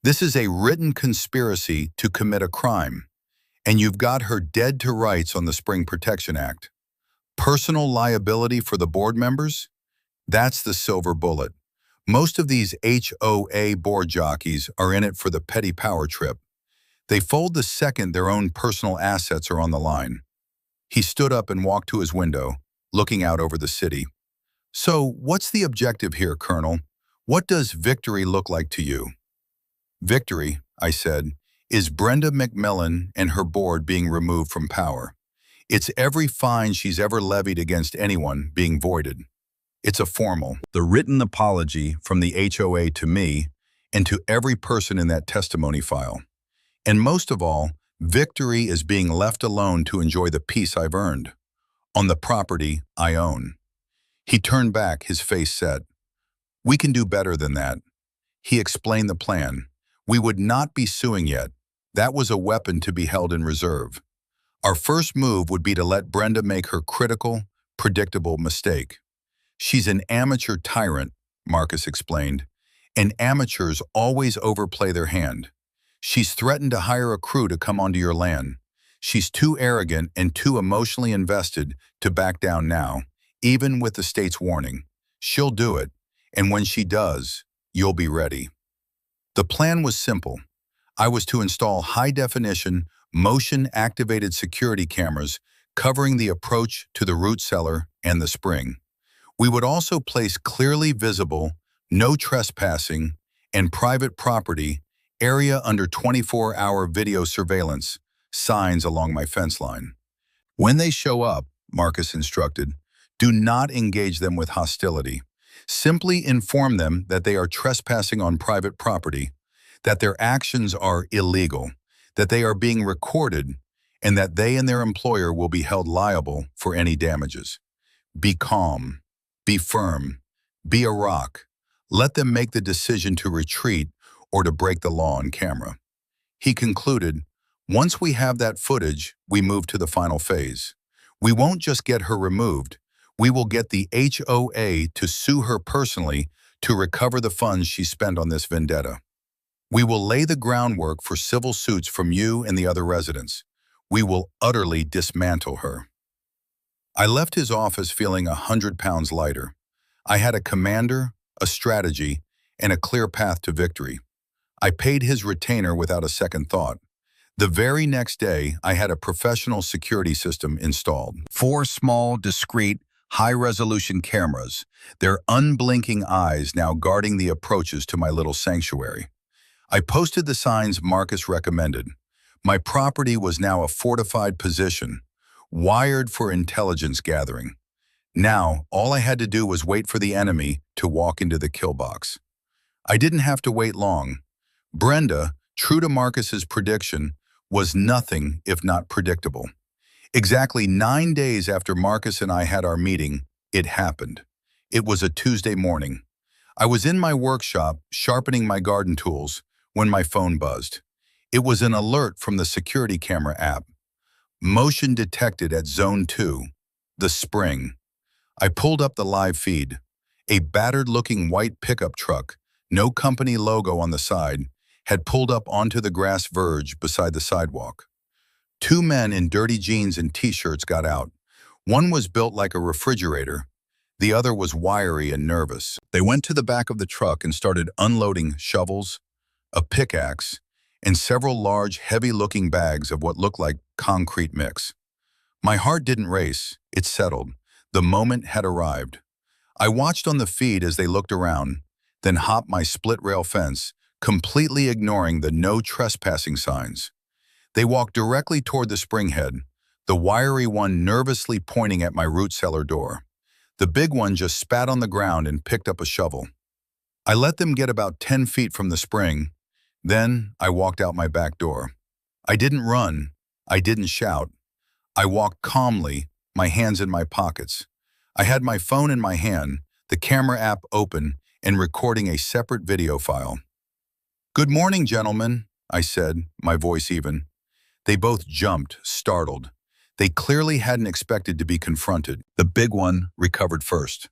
This is a written conspiracy to commit a crime, and you've got her dead to rights on the Spring Protection Act. Personal liability for the board members? That's the silver bullet. Most of these HOA board jockeys are in it for the petty power trip. They fold the second their own personal assets are on the line." He stood up and walked to his window, looking out over the city. "So, what's the objective here, Colonel? What does victory look like to you? Victory, I said, is Brenda McMillan and her board being removed from power. It's every fine she's ever levied against anyone being voided. It's a formal, the written apology from the HOA to me and to every person in that testimony file. And most of all, victory is being left alone to enjoy the peace I've earned on the property I own. He turned back, his face set. We can do better than that. He explained the plan. We would not be suing yet. That was a weapon to be held in reserve. Our first move would be to let Brenda make her critical, predictable mistake. She's an amateur tyrant, Marcus explained, and amateurs always overplay their hand. She's threatened to hire a crew to come onto your land. She's too arrogant and too emotionally invested to back down now, even with the state's warning. She'll do it, and when she does, you'll be ready. The plan was simple. I was to install high-definition, motion-activated security cameras covering the approach to the root cellar and the spring. We would also place clearly visible, no trespassing, and private property, area under 24-hour video surveillance, signs along my fence line. When they show up, Marcus instructed, do not engage them with hostility. Simply inform them that they are trespassing on private property, that their actions are illegal, that they are being recorded, and that they and their employer will be held liable for any damages. Be calm, be firm, be a rock. Let them make the decision to retreat or to break the law on camera. He concluded, once we have that footage, we move to the final phase. We won't just get her removed, we will get the HOA to sue her personally to recover the funds she spent on this vendetta. We will lay the groundwork for civil suits from you and the other residents. We will utterly dismantle her. I left his office feeling 100 pounds lighter. I had a commander, a strategy, and a clear path to victory. I paid his retainer without a second thought. The very next day, I had a professional security system installed. 4 small, discreet, high-resolution cameras, their unblinking eyes now guarding the approaches to my little sanctuary. I posted the signs Marcus recommended. My property was now a fortified position, wired for intelligence gathering. Now, all I had to do was wait for the enemy to walk into the kill box. I didn't have to wait long. Brenda, true to Marcus's prediction, was nothing if not predictable. Exactly 9 days after Marcus and I had our meeting, it happened. It was a Tuesday morning. I was in my workshop, sharpening my garden tools, when my phone buzzed. It was an alert from the security camera app. Motion detected at Zone 2, the spring. I pulled up the live feed. A battered-looking white pickup truck, no company logo on the side, had pulled up onto the grass verge beside the sidewalk. 2 men in dirty jeans and t-shirts got out. One was built like a refrigerator. The other was wiry and nervous. They went to the back of the truck and started unloading shovels, a pickaxe, and several large, heavy-looking bags of what looked like concrete mix. My heart didn't race, it settled. The moment had arrived. I watched on the feed as they looked around, then hopped my split-rail fence, completely ignoring the no trespassing signs. They walked directly toward the springhead, the wiry one nervously pointing at my root cellar door. The big one just spat on the ground and picked up a shovel. I let them get about 10 feet from the spring. Then I walked out my back door. I didn't run. I didn't shout. I walked calmly, my hands in my pockets. I had my phone in my hand, the camera app open, and recording a separate video file. "Good morning, gentlemen," I said, my voice even. They both jumped, startled. They clearly hadn't expected to be confronted. The big one recovered first.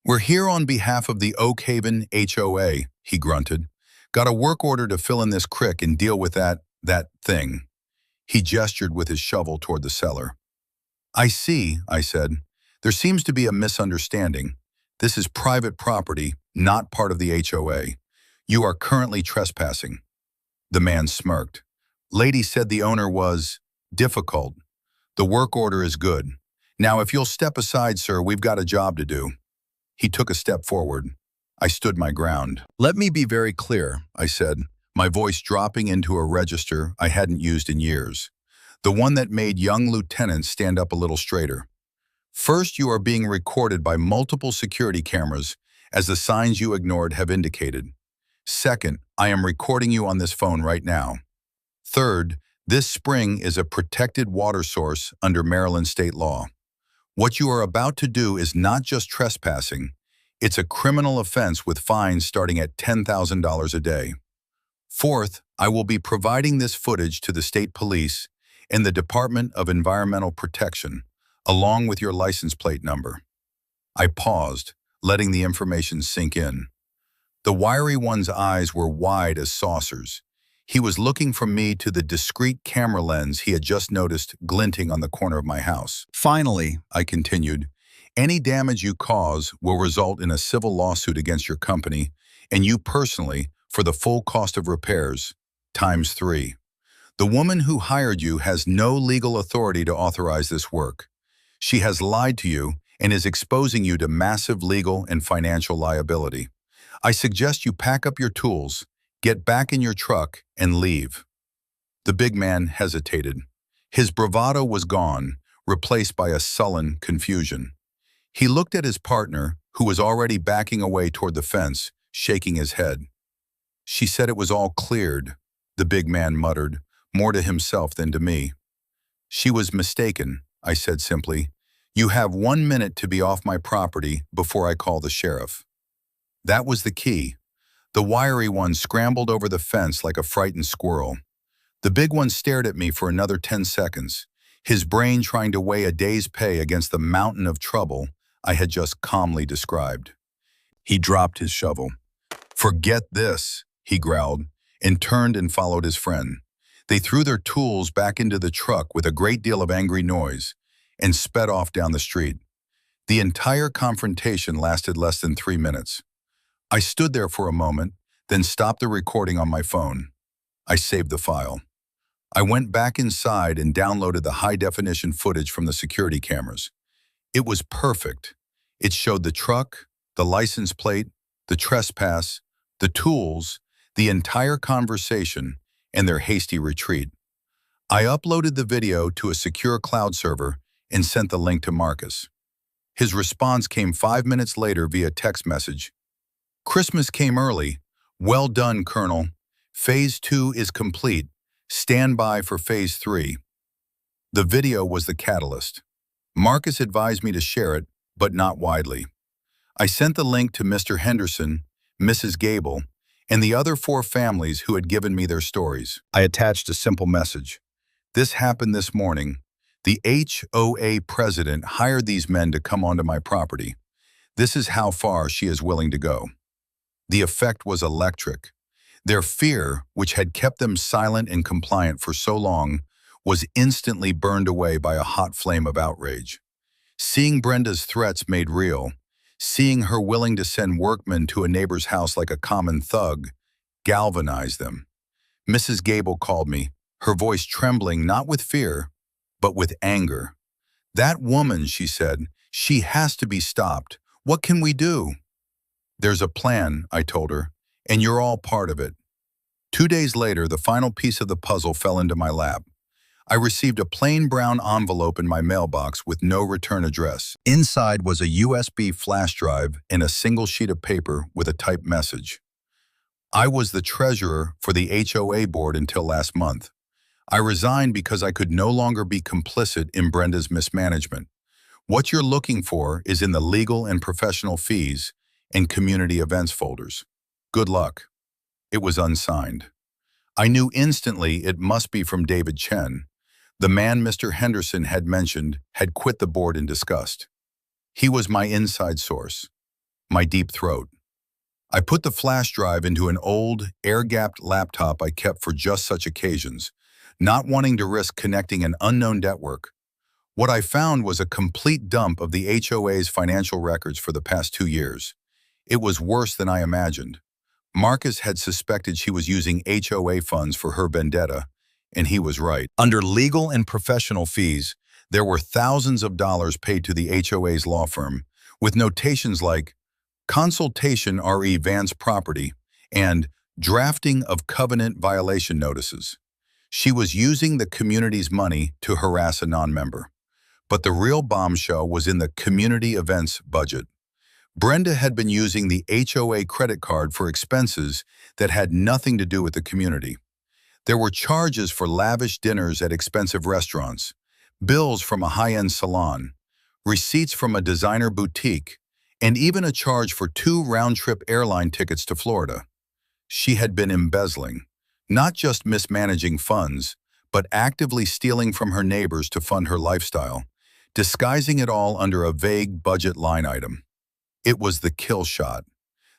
"We're here on behalf of the Oak Haven HOA, he grunted. "Got a work order to fill in this crick and deal with that thing." He gestured with his shovel toward the cellar. "I see," I said. "There seems to be a misunderstanding. This is private property, not part of the HOA. You are currently trespassing." The man smirked. "Lady said the owner was difficult. The work order is good. Now, if you'll step aside, sir, we've got a job to do." He took a step forward. I stood my ground. "Let me be very clear," I said, my voice dropping into a register I hadn't used in years, the one that made young lieutenants stand up a little straighter. "First, you are being recorded by multiple security cameras, as the signs you ignored have indicated. Second, I am recording you on this phone right now. Third, this spring is a protected water source under Maryland state law. What you are about to do is not just trespassing, it's a criminal offense with fines starting at $10,000 a day. Fourth, I will be providing this footage to the state police and the Department of Environmental Protection, along with your license plate number." I paused, letting the information sink in. The wiry one's eyes were wide as saucers. He was looking from me to the discreet camera lens he had just noticed glinting on the corner of my house. "Finally," I continued, "any damage you cause will result in a civil lawsuit against your company and you personally for the full cost of repairs, times 3. The woman who hired you has no legal authority to authorize this work. She has lied to you and is exposing you to massive legal and financial liability. I suggest you pack up your tools, get back in your truck, and leave." The big man hesitated. His bravado was gone, replaced by a sullen confusion. He looked at his partner, who was already backing away toward the fence, shaking his head. "She said it was all cleared," the big man muttered, more to himself than to me. "She was mistaken," I said simply. "You have 1 minute to be off my property before I call the sheriff." That was the key. The wiry one scrambled over the fence like a frightened squirrel. The big one stared at me for another 10 seconds, his brain trying to weigh a day's pay against the mountain of trouble I had just calmly described. He dropped his shovel. "Forget this," he growled, and turned and followed his friend. They threw their tools back into the truck with a great deal of angry noise and sped off down the street. The entire confrontation lasted less than 3 minutes. I stood there for a moment, then stopped the recording on my phone. I saved the file. I went back inside and downloaded the high-definition footage from the security cameras. It was perfect. It showed the truck, the license plate, the trespass, the tools, the entire conversation, and their hasty retreat. I uploaded the video to a secure cloud server and sent the link to Marcus. His response came 5 minutes later via text message. "Christmas came early. Well done, Colonel. Phase 2 is complete. Stand by for Phase 3. The video was the catalyst. Marcus advised me to share it, but not widely. I sent the link to Mr. Henderson, Mrs. Gable, and the other 4 families who had given me their stories. I attached a simple message. "This happened this morning. The HOA president hired these men to come onto my property. This is how far she is willing to go." The effect was electric. Their fear, which had kept them silent and compliant for so long, was instantly burned away by a hot flame of outrage. Seeing Brenda's threats made real, seeing her willing to send workmen to a neighbor's house like a common thug, galvanized them. Mrs. Gable called me, her voice trembling not with fear, but with anger. "That woman," she said, "she has to be stopped. What can we do?" "There's a plan," I told her, "and you're all part of it." 2 days later, the final piece of the puzzle fell into my lap. I received a plain brown envelope in my mailbox with no return address. Inside was a USB flash drive and a single sheet of paper with a typed message. "I was the treasurer for the HOA board until last month. I resigned because I could no longer be complicit in Brenda's mismanagement. What you're looking for is in the legal and professional fees and community events folders. Good luck." It was unsigned. I knew instantly it must be from David Chen. The man Mr. Henderson had mentioned had quit the board in disgust. He was my inside source, my deep throat. I put the flash drive into an old, air-gapped laptop I kept for just such occasions, not wanting to risk connecting an unknown network. What I found was a complete dump of the HOA's financial records for the past 2 years. It was worse than I imagined. Marcus had suspected she was using HOA funds for her vendetta, and he was right. Under legal and professional fees, there were thousands of dollars paid to the HOA's law firm, with notations like, consultation re Vance property, and drafting of covenant violation notices. She was using the community's money to harass a non-member. But the real bombshell was in the community events budget. Brenda had been using the HOA credit card for expenses that had nothing to do with the community. There were charges for lavish dinners at expensive restaurants, bills from a high-end salon, receipts from a designer boutique, and even a charge for 2 round-trip airline tickets to Florida. She had been embezzling, not just mismanaging funds, but actively stealing from her neighbors to fund her lifestyle, disguising it all under a vague budget line item. It was the kill shot.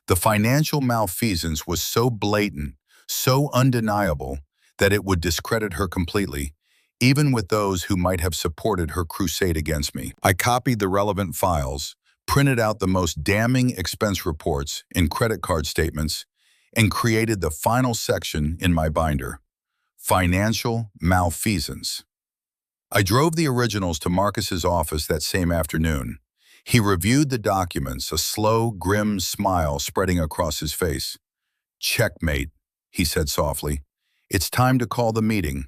The financial malfeasance was so blatant, so undeniable, that it would discredit her completely, even with those who might have supported her crusade against me. I copied the relevant files, printed out the most damning expense reports and credit card statements, and created the final section in my binder: financial malfeasance. I drove the originals to Marcus's office that same afternoon. He reviewed the documents, a slow, grim smile spreading across his face. "Checkmate," he said softly. "It's time to call the meeting."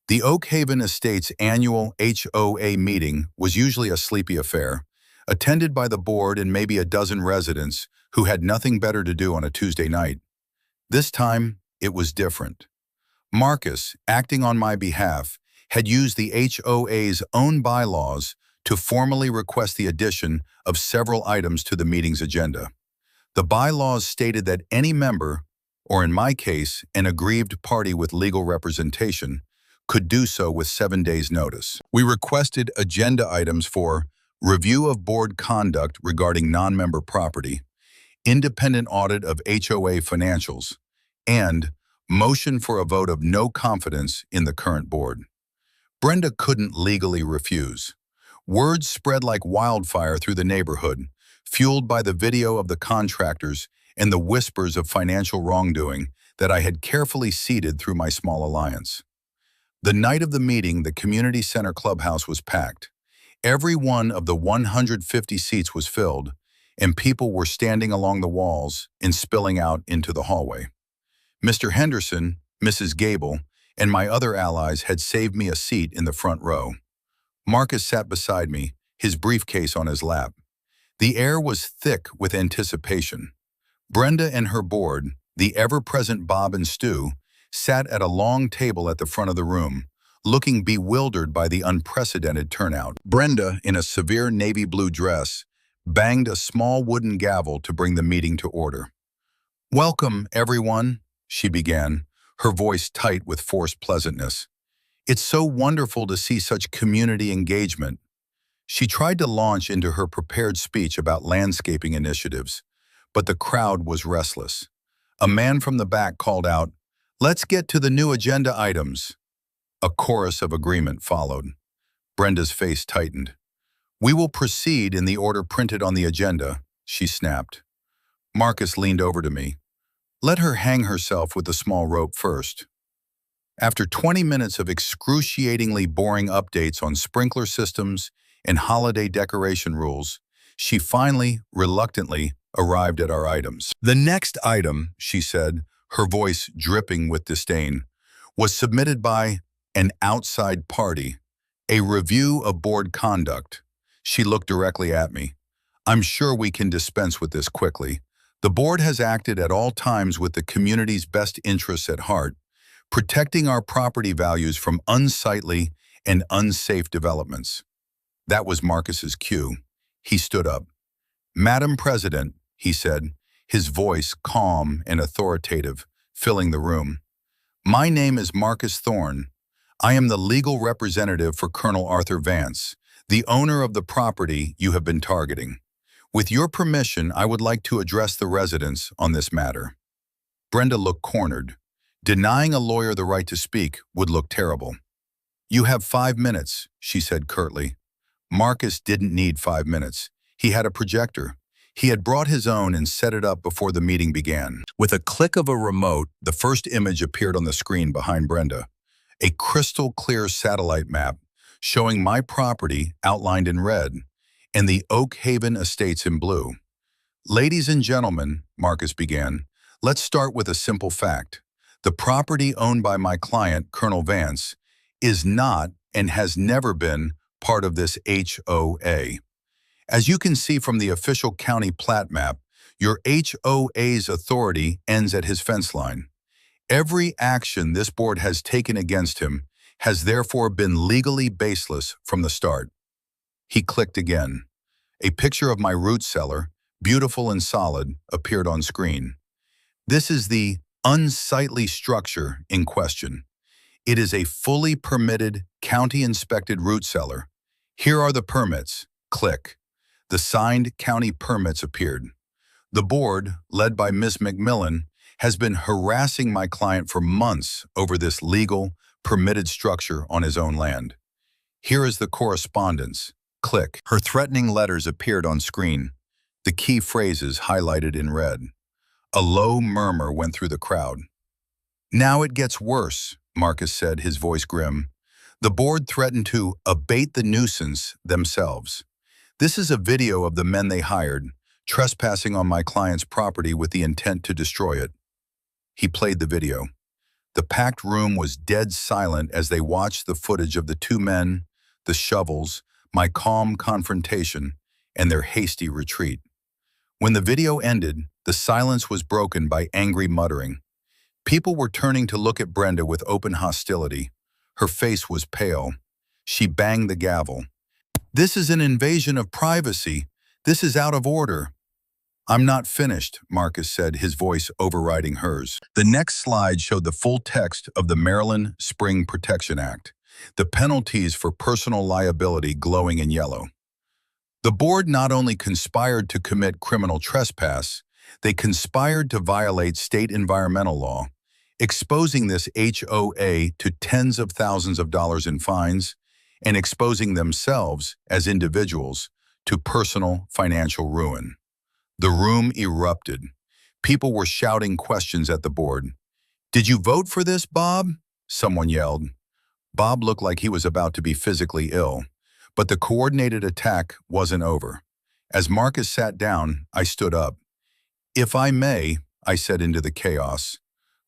The Oak Haven Estates annual HOA meeting was usually a sleepy affair, attended by the board and maybe a dozen residents who had nothing better to do on a Tuesday night. This time, it was different. Marcus, acting on my behalf, had used the HOA's own bylaws to formally request the addition of several items to the meeting's agenda. The bylaws stated that any member, or in my case, an aggrieved party with legal representation, could do so with 7 days' notice. We requested agenda items for review of board conduct regarding non-member property, independent audit of HOA financials, and motion for a vote of no confidence in the current board. Brenda couldn't legally refuse. Words spread like wildfire through the neighborhood, fueled by the video of the contractors and the whispers of financial wrongdoing that I had carefully seeded through my small alliance. The night of the meeting, the community center clubhouse was packed. Every one of the 150 seats was filled, and people were standing along the walls and spilling out into the hallway. Mr. Henderson, Mrs. Gable, and my other allies had saved me a seat in the front row. Marcus sat beside me, his briefcase on his lap. The air was thick with anticipation. Brenda and her board, the ever-present Bob and Stu, sat at a long table at the front of the room, looking bewildered by the unprecedented turnout. Brenda, in a severe navy blue dress, banged a small wooden gavel to bring the meeting to order. "Welcome, everyone," she began, her voice tight with forced pleasantness. "It's so wonderful to see such community engagement." She tried to launch into her prepared speech about landscaping initiatives, but the crowd was restless. A man from the back called out, "Let's get to the new agenda items." A chorus of agreement followed. Brenda's face tightened. "We will proceed in the order printed on the agenda," she snapped. Marcus leaned over to me. "Let her hang herself with the small rope first." After 20 minutes of excruciatingly boring updates on sprinkler systems and holiday decoration rules, she finally, reluctantly, arrived at our items. "The next item," she said, her voice dripping with disdain, "was submitted by an outside party, a review of board conduct." She looked directly at me. "I'm sure we can dispense with this quickly. The board has acted at all times with the community's best interests at heart, protecting our property values from unsightly and unsafe developments." That was Marcus's cue. He stood up. "Madam President," he said, his voice calm and authoritative, filling the room. "My name is Marcus Thorne. I am the legal representative for Colonel Arthur Vance, the owner of the property you have been targeting. With your permission, I would like to address the residents on this matter." Brenda looked cornered. Denying a lawyer the right to speak would look terrible. "You have 5 minutes," she said curtly. Marcus didn't need 5 minutes. He had a projector. He had brought his own and set it up before the meeting began. With a click of a remote, the first image appeared on the screen behind Brenda. A crystal-clear satellite map showing my property outlined in red and the Oak Haven Estates in blue. Ladies and gentlemen, Marcus began, let's start with a simple fact. The property owned by my client, Colonel Vance, is not and has never been part of this HOA. As you can see from the official county plat map, your HOA's authority ends at his fence line. Every action this board has taken against him has therefore been legally baseless from the start. He clicked again. A picture of my root cellar, beautiful and solid, appeared on screen. This is the unsightly structure in question. It is a fully permitted, county-inspected root cellar. Here are the permits. Click. The signed county permits appeared. The board, led by Ms. McMillan, has been harassing my client for months over this legal, permitted structure on his own land. Here is the correspondence. Click. Her threatening letters appeared on screen, the key phrases highlighted in red. A low murmur went through the crowd. Now it gets worse, Marcus said, his voice grim. The board threatened to abate the nuisance themselves. This is a video of the men they hired, trespassing on my client's property with the intent to destroy it. He played the video. The packed room was dead silent as they watched the footage of the two men, the shovels, my calm confrontation, and their hasty retreat. When the video ended, the silence was broken by angry muttering. People were turning to look at Brenda with open hostility. Her face was pale. She banged the gavel. This is an invasion of privacy. This is out of order. I'm not finished, Marcus said, his voice overriding hers. The next slide showed the full text of the Maryland Spring Protection Act, the penalties for personal liability glowing in yellow. The board not only conspired to commit criminal trespass, they conspired to violate state environmental law, exposing this HOA to tens of thousands of dollars in fines and exposing themselves as individuals to personal financial ruin. The room erupted. People were shouting questions at the board. "Did you vote for this, Bob?" someone yelled. Bob looked like he was about to be physically ill, but the coordinated attack wasn't over. As Marcus sat down, I stood up. "If I may," I said into the chaos.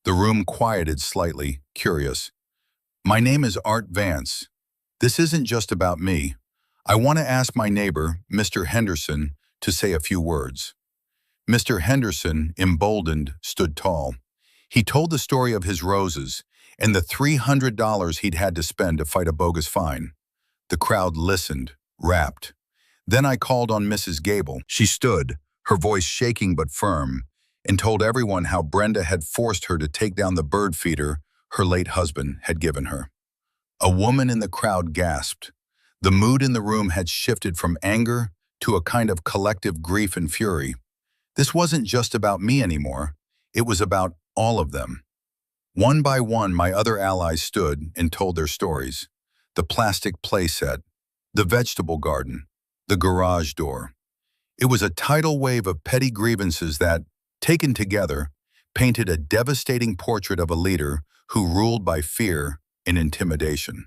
The room quieted slightly, curious. "My name is Art Vance. This isn't just about me. I want to ask my neighbor, Mr. Henderson, to say a few words." Mr. Henderson, emboldened, stood tall. He told the story of his roses and the $300 he'd had to spend to fight a bogus fine. The crowd listened, rapt. Then I called on Mrs. Gable. She stood, her voice shaking but firm, and told everyone how Brenda had forced her to take down the bird feeder her late husband had given her. A woman in the crowd gasped. The mood in the room had shifted from anger to a kind of collective grief and fury. This wasn't just about me anymore. It was about all of them. One by one, my other allies stood and told their stories. The plastic playset, the vegetable garden, the garage door. It was a tidal wave of petty grievances that, taken together, painted a devastating portrait of a leader who ruled by fear and intimidation.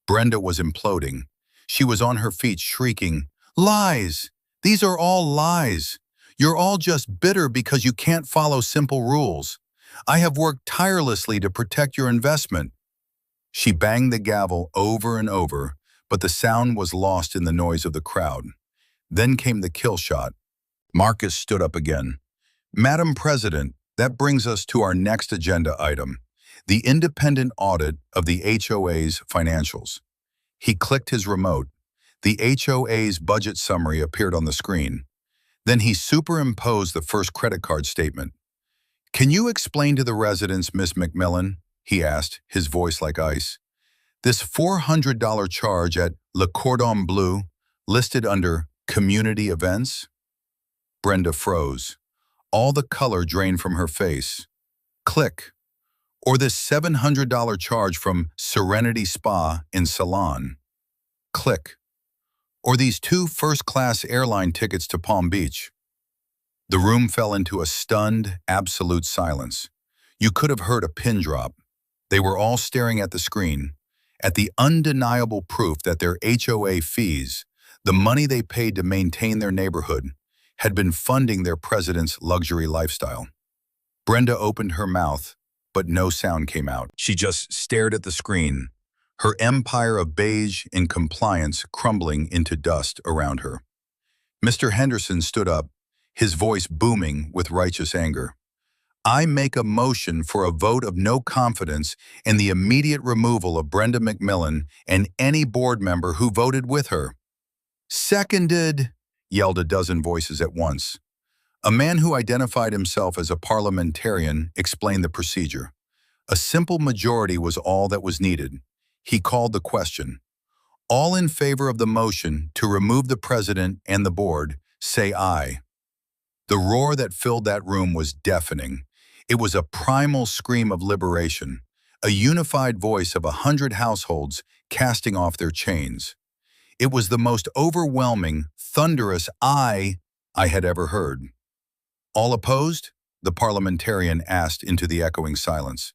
Brenda was imploding. She was on her feet shrieking, "Lies! These are all lies! You're all just bitter because you can't follow simple rules. I have worked tirelessly to protect your investment." She banged the gavel over and over, but the sound was lost in the noise of the crowd. Then came the kill shot. Marcus stood up again. "Madam President, that brings us to our next agenda item, the independent audit of the HOA's financials." He clicked his remote. The HOA's budget summary appeared on the screen. Then he superimposed the first credit card statement. "Can you explain to the residents, Miss McMillan?" he asked, his voice like ice. "This $400 charge at Le Cordon Bleu, listed under community events?" Brenda froze. All the color drained from her face. Click. "Or this $700 charge from Serenity Spa in Salon?" Click. "Or these 2 first-class airline tickets to Palm Beach?" The room fell into a stunned, absolute silence. You could have heard a pin drop. They were all staring at the screen, at the undeniable proof that their HOA fees, the money they paid to maintain their neighborhood, had been funding their president's luxury lifestyle. Brenda opened her mouth, but no sound came out. She just stared at the screen, her empire of beige and compliance crumbling into dust around her. Mr. Henderson stood up, his voice booming with righteous anger. I make a motion for a vote of no confidence in the immediate removal of Brenda McMillan and any board member who voted with her. Seconded, yelled a dozen voices at once. A man who identified himself as a parliamentarian explained the procedure. A simple majority was all that was needed. He called the question. All in favor of the motion to remove the president and the board, say aye. The roar that filled that room was deafening. It was a primal scream of liberation, a unified voice of 100 households casting off their chains. It was the most overwhelming, thunderous aye I had ever heard. All opposed? The parliamentarian asked into the echoing silence.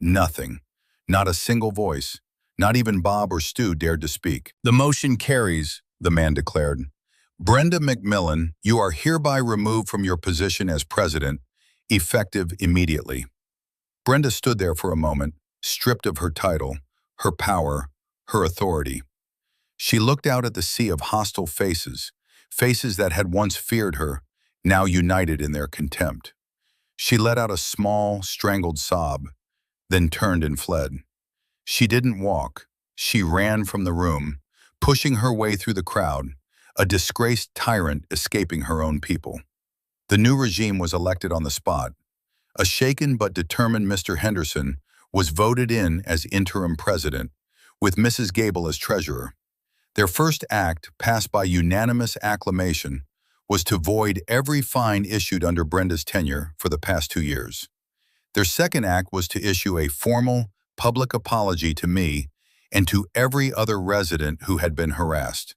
Nothing. Not a single voice. Not even Bob or Stu dared to speak. The motion carries, the man declared. Brenda McMillan, you are hereby removed from your position as president, effective immediately. Brenda stood there for a moment, stripped of her title, her power, her authority. She looked out at the sea of hostile faces, faces that had once feared her, now united in their contempt. She let out a small, strangled sob, then turned and fled. She didn't walk. She ran from the room, pushing her way through the crowd, a disgraced tyrant escaping her own people. The new regime was elected on the spot. A shaken but determined Mr. Henderson was voted in as interim president, with Mrs. Gable as treasurer. Their first act, passed by unanimous acclamation, was to void every fine issued under Brenda's tenure for the past 2 years. Their second act was to issue a formal, public apology to me and to every other resident who had been harassed.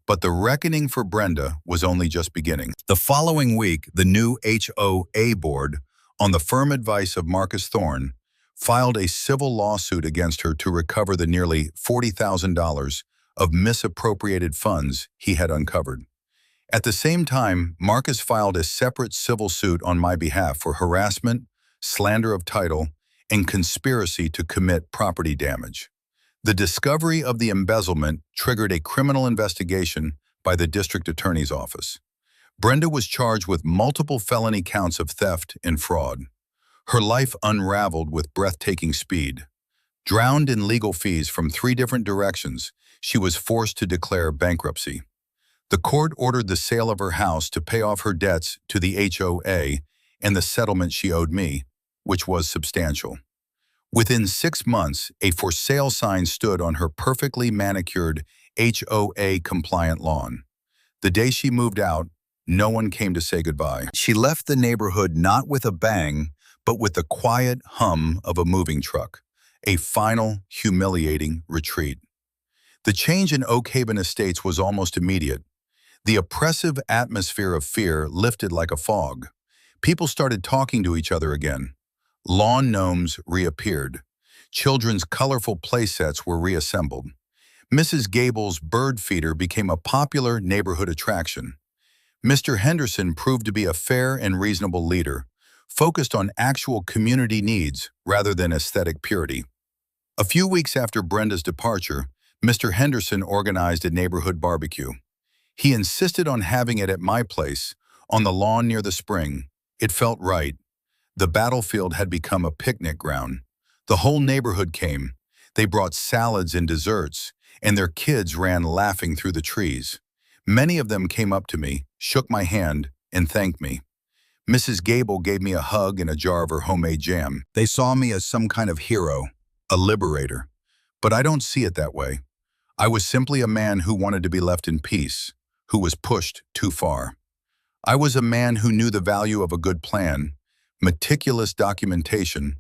But the reckoning for Brenda was only just beginning. The following week, the new HOA board, on the firm advice of Marcus Thorne, filed a civil lawsuit against her to recover the nearly $40,000 of misappropriated funds he had uncovered. At the same time, Marcus filed a separate civil suit on my behalf for harassment, slander of title, and conspiracy to commit property damage. The discovery of the embezzlement triggered a criminal investigation by the district attorney's office. Brenda was charged with multiple felony counts of theft and fraud. Her life unraveled with breathtaking speed. Drowned in legal fees from 3 different directions, she was forced to declare bankruptcy. The court ordered the sale of her house to pay off her debts to the HOA and the settlement she owed me, which was substantial. Within 6 months, a for sale sign stood on her perfectly manicured HOA-compliant lawn. The day she moved out, no one came to say goodbye. She left the neighborhood not with a bang, but with the quiet hum of a moving truck, a final, humiliating retreat. The change in Oak Haven Estates was almost immediate. The oppressive atmosphere of fear lifted like a fog. People started talking to each other again. Lawn gnomes reappeared. Children's colorful play sets were reassembled. Mrs. Gable's bird feeder became a popular neighborhood attraction. Mr. Henderson proved to be a fair and reasonable leader, focused on actual community needs rather than aesthetic purity. A few weeks after Brenda's departure, Mr. Henderson organized a neighborhood barbecue. He insisted on having it at my place, on the lawn near the spring. It felt right. The battlefield had become a picnic ground. The whole neighborhood came. They brought salads and desserts, and their kids ran laughing through the trees. Many of them came up to me, shook my hand, and thanked me. Mrs. Gable gave me a hug and a jar of her homemade jam. They saw me as some kind of hero, a liberator. But I don't see it that way. I was simply a man who wanted to be left in peace, who was pushed too far. I was a man who knew the value of a good plan, meticulous documentation,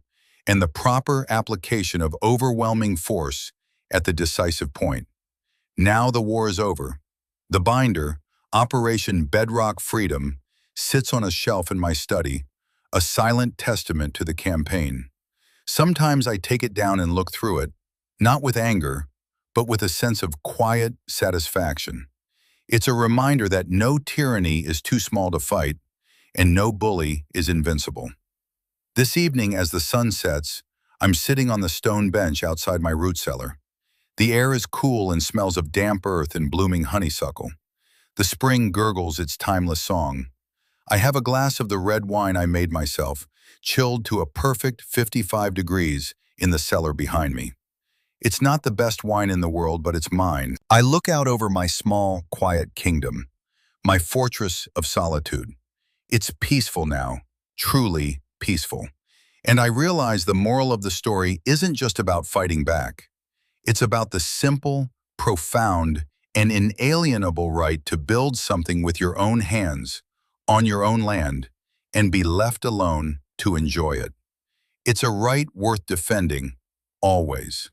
and the proper application of overwhelming force at the decisive point. Now the war is over. The binder, Operation Bedrock Freedom, sits on a shelf in my study, a silent testament to the campaign. Sometimes I take it down and look through it, not with anger, but with a sense of quiet satisfaction. It's a reminder that no tyranny is too small to fight, and no bully is invincible. This evening, as the sun sets, I'm sitting on the stone bench outside my root cellar. The air is cool and smells of damp earth and blooming honeysuckle. The spring gurgles its timeless song. I have a glass of the red wine I made myself, chilled to a perfect 55 degrees in the cellar behind me. It's not the best wine in the world, but it's mine. I look out over my small, quiet kingdom, my fortress of solitude. It's peaceful now, truly peaceful. And I realize the moral of the story isn't just about fighting back. It's about the simple, profound, and inalienable right to build something with your own hands, on your own land, and be left alone to enjoy it. It's a right worth defending, always.